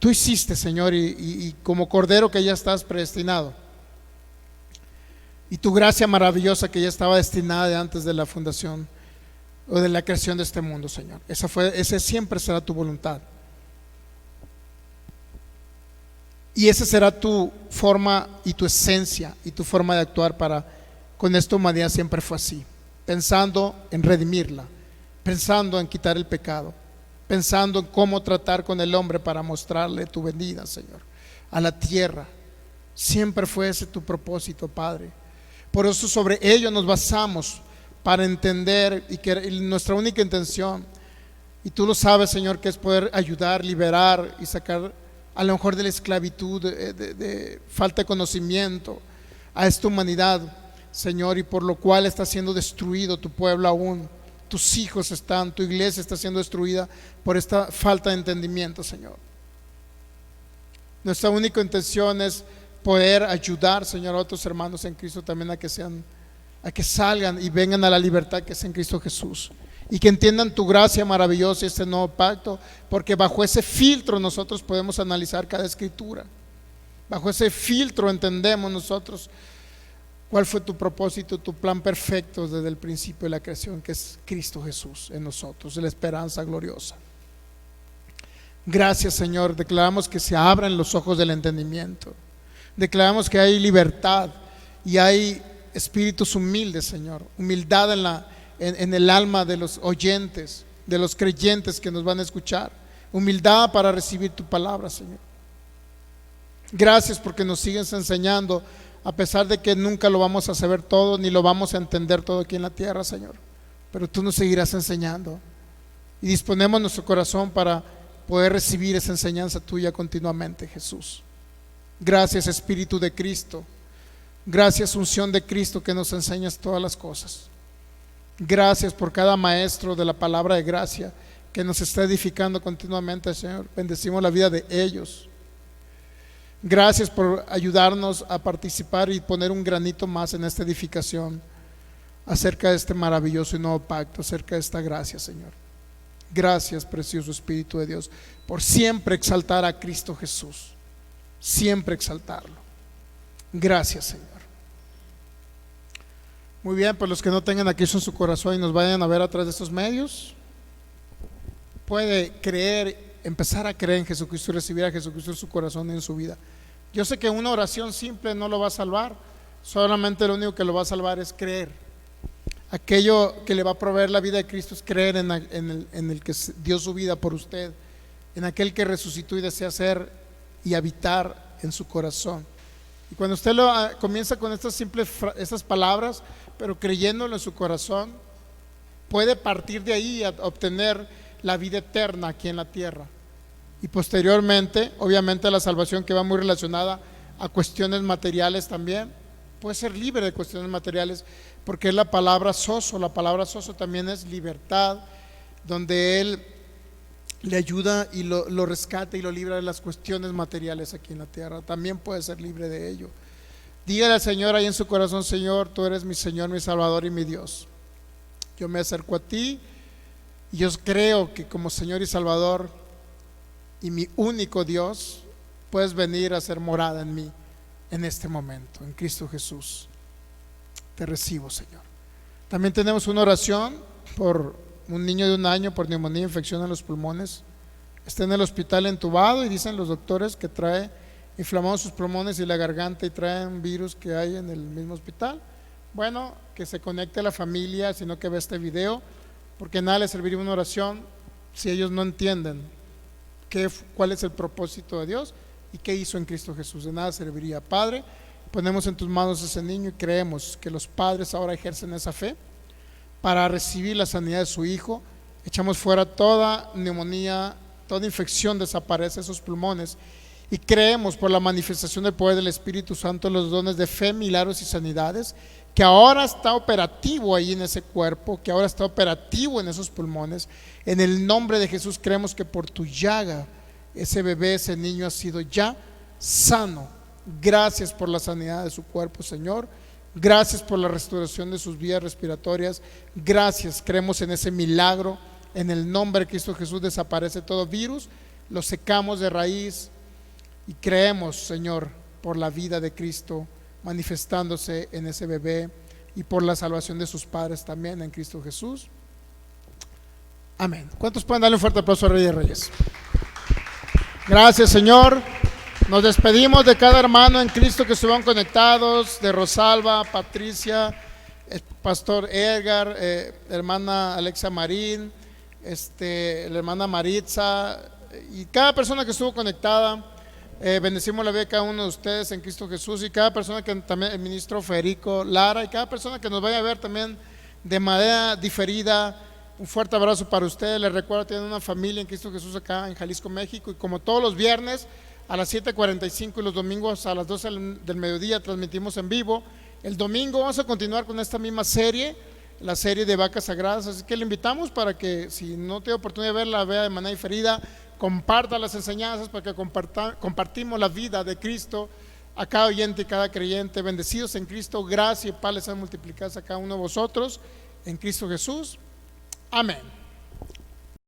hiciste, Señor, y como cordero que ya estás predestinado. Y tu gracia maravillosa que ya estaba destinada de antes de la fundación o de la creación de este mundo, Señor. Esa siempre será tu voluntad. Y esa será tu forma y tu esencia y tu forma de actuar con esta humanidad. Siempre fue así, pensando en redimirla, pensando en quitar el pecado, pensando en cómo tratar con el hombre para mostrarle tu venida, Señor, a la tierra. Siempre fue ese tu propósito, Padre. Por eso sobre ello nos basamos para entender y que nuestra única intención, y tú lo sabes, Señor, que es poder ayudar, liberar y sacar a lo mejor de la esclavitud, de falta de conocimiento a esta humanidad. Señor, y por lo cual está siendo destruido tu pueblo aún. Tus hijos están, tu iglesia está siendo destruida por esta falta de entendimiento, Señor. Nuestra única intención es poder ayudar, Señor, a otros hermanos en Cristo también a que salgan y vengan a la libertad que es en Cristo Jesús, y que entiendan tu gracia maravillosa y este nuevo pacto, porque bajo ese filtro nosotros podemos analizar cada escritura. Bajo ese filtro entendemos nosotros cuál fue tu propósito, tu plan perfecto desde el principio de la creación, que es Cristo Jesús en nosotros, la esperanza gloriosa. Gracias, Señor. Declaramos que se abren los ojos del entendimiento. Declaramos que hay libertad y hay espíritus humildes, Señor. Humildad en el alma de los oyentes, de los creyentes que nos van a escuchar. Humildad para recibir tu palabra, Señor. Gracias porque nos sigues enseñando, a pesar de que nunca lo vamos a saber todo, ni lo vamos a entender todo aquí en la tierra, Señor. Pero tú nos seguirás enseñando, y disponemos nuestro corazón para poder recibir esa enseñanza tuya continuamente, Jesús. Gracias, Espíritu de Cristo. Gracias, unción de Cristo, que nos enseñas todas las cosas. Gracias por cada maestro de la palabra de gracia que nos está edificando continuamente, Señor. Bendecimos la vida de ellos. Gracias por ayudarnos a participar y poner un granito más en esta edificación acerca de este maravilloso y nuevo pacto, acerca de esta gracia, Señor. Gracias, precioso Espíritu de Dios, por siempre exaltar a Cristo Jesús, siempre exaltarlo. Gracias, Señor. Muy bien, pues los que no tengan a Cristo en su corazón y nos vayan a ver a través de estos medios, puede empezar a creer en Jesucristo y recibir a Jesucristo en su corazón y en su vida. Yo sé que una oración simple no lo va a salvar, solamente lo único que lo va a salvar es creer. Aquello que le va a proveer la vida de Cristo es creer en el que dio su vida por usted, en aquel que resucitó y desea ser y habitar en su corazón. Y cuando usted comienza con estas palabras, pero creyéndolo en su corazón, puede partir de ahí a obtener la vida eterna aquí en la tierra. Y posteriormente, obviamente, la salvación, que va muy relacionada a cuestiones materiales también, puede ser libre de cuestiones materiales, porque es la palabra sozo. La palabra sozo también es libertad, donde Él le ayuda y lo rescata y lo libra de las cuestiones materiales aquí en la tierra. También puede ser libre de ello. Dígale al Señor ahí en su corazón: Señor, tú eres mi Señor, mi Salvador y mi Dios. Yo me acerco a ti y yo creo que como Señor y Salvador y mi único Dios, puedes venir a ser morada en mí en este momento, en Cristo Jesús. Te recibo, Señor. También tenemos una oración por un niño de 1 año por neumonía, infección en los pulmones. Está en el hospital entubado y dicen los doctores que trae inflamados sus pulmones y la garganta, y trae un virus que hay en el mismo hospital. Bueno, que se conecte a la familia, sino que ve este video, porque nada les serviría una oración si ellos no entienden cuál es el propósito de Dios y qué hizo en Cristo Jesús. De nada serviría. Padre, ponemos en tus manos ese niño y creemos que los padres ahora ejercen esa fe para recibir la sanidad de su hijo. Echamos fuera toda neumonía, toda infección, desaparece esos pulmones, y creemos por la manifestación del poder del Espíritu Santo los dones de fe, milagros y sanidades, que ahora está operativo ahí en ese cuerpo, que ahora está operativo en esos pulmones. En el nombre de Jesús creemos que por tu llaga ese bebé, ese niño ha sido ya sano. Gracias por la sanidad de su cuerpo, Señor. Gracias por la restauración de sus vías respiratorias. Gracias, creemos en ese milagro. En el nombre de Cristo Jesús desaparece todo virus, lo secamos de raíz, y creemos, Señor, por la vida de Cristo manifestándose en ese bebé, y por la salvación de sus padres también en Cristo Jesús. Amén. ¿Cuántos pueden darle un fuerte aplauso al Rey de Reyes? Gracias, Señor. Nos despedimos de cada hermano en Cristo que estuvieron conectados, de Rosalba, Patricia, el pastor Edgar, hermana Alexa Marín, la hermana Maritza, y cada persona que estuvo conectada. Bendecimos la vida de cada uno de ustedes en Cristo Jesús, y cada persona que también, el ministro Federico Lara, y cada persona que nos vaya a ver también de manera diferida. Un fuerte abrazo para ustedes. Les recuerdo, tienen una familia en Cristo Jesús acá en Jalisco, México, y como todos los viernes a las 7:45 y los domingos a las 12 del mediodía transmitimos en vivo el domingo vamos a continuar con esta misma serie, la serie de vacas sagradas. Así que le invitamos para que, si no tiene oportunidad de verla, vea de manera diferida, comparta las enseñanzas para que compartimos la vida de Cristo a cada oyente y cada creyente. Bendecidos en Cristo, gracia y paz les sean multiplicadas a cada uno de vosotros en Cristo Jesús. Amén.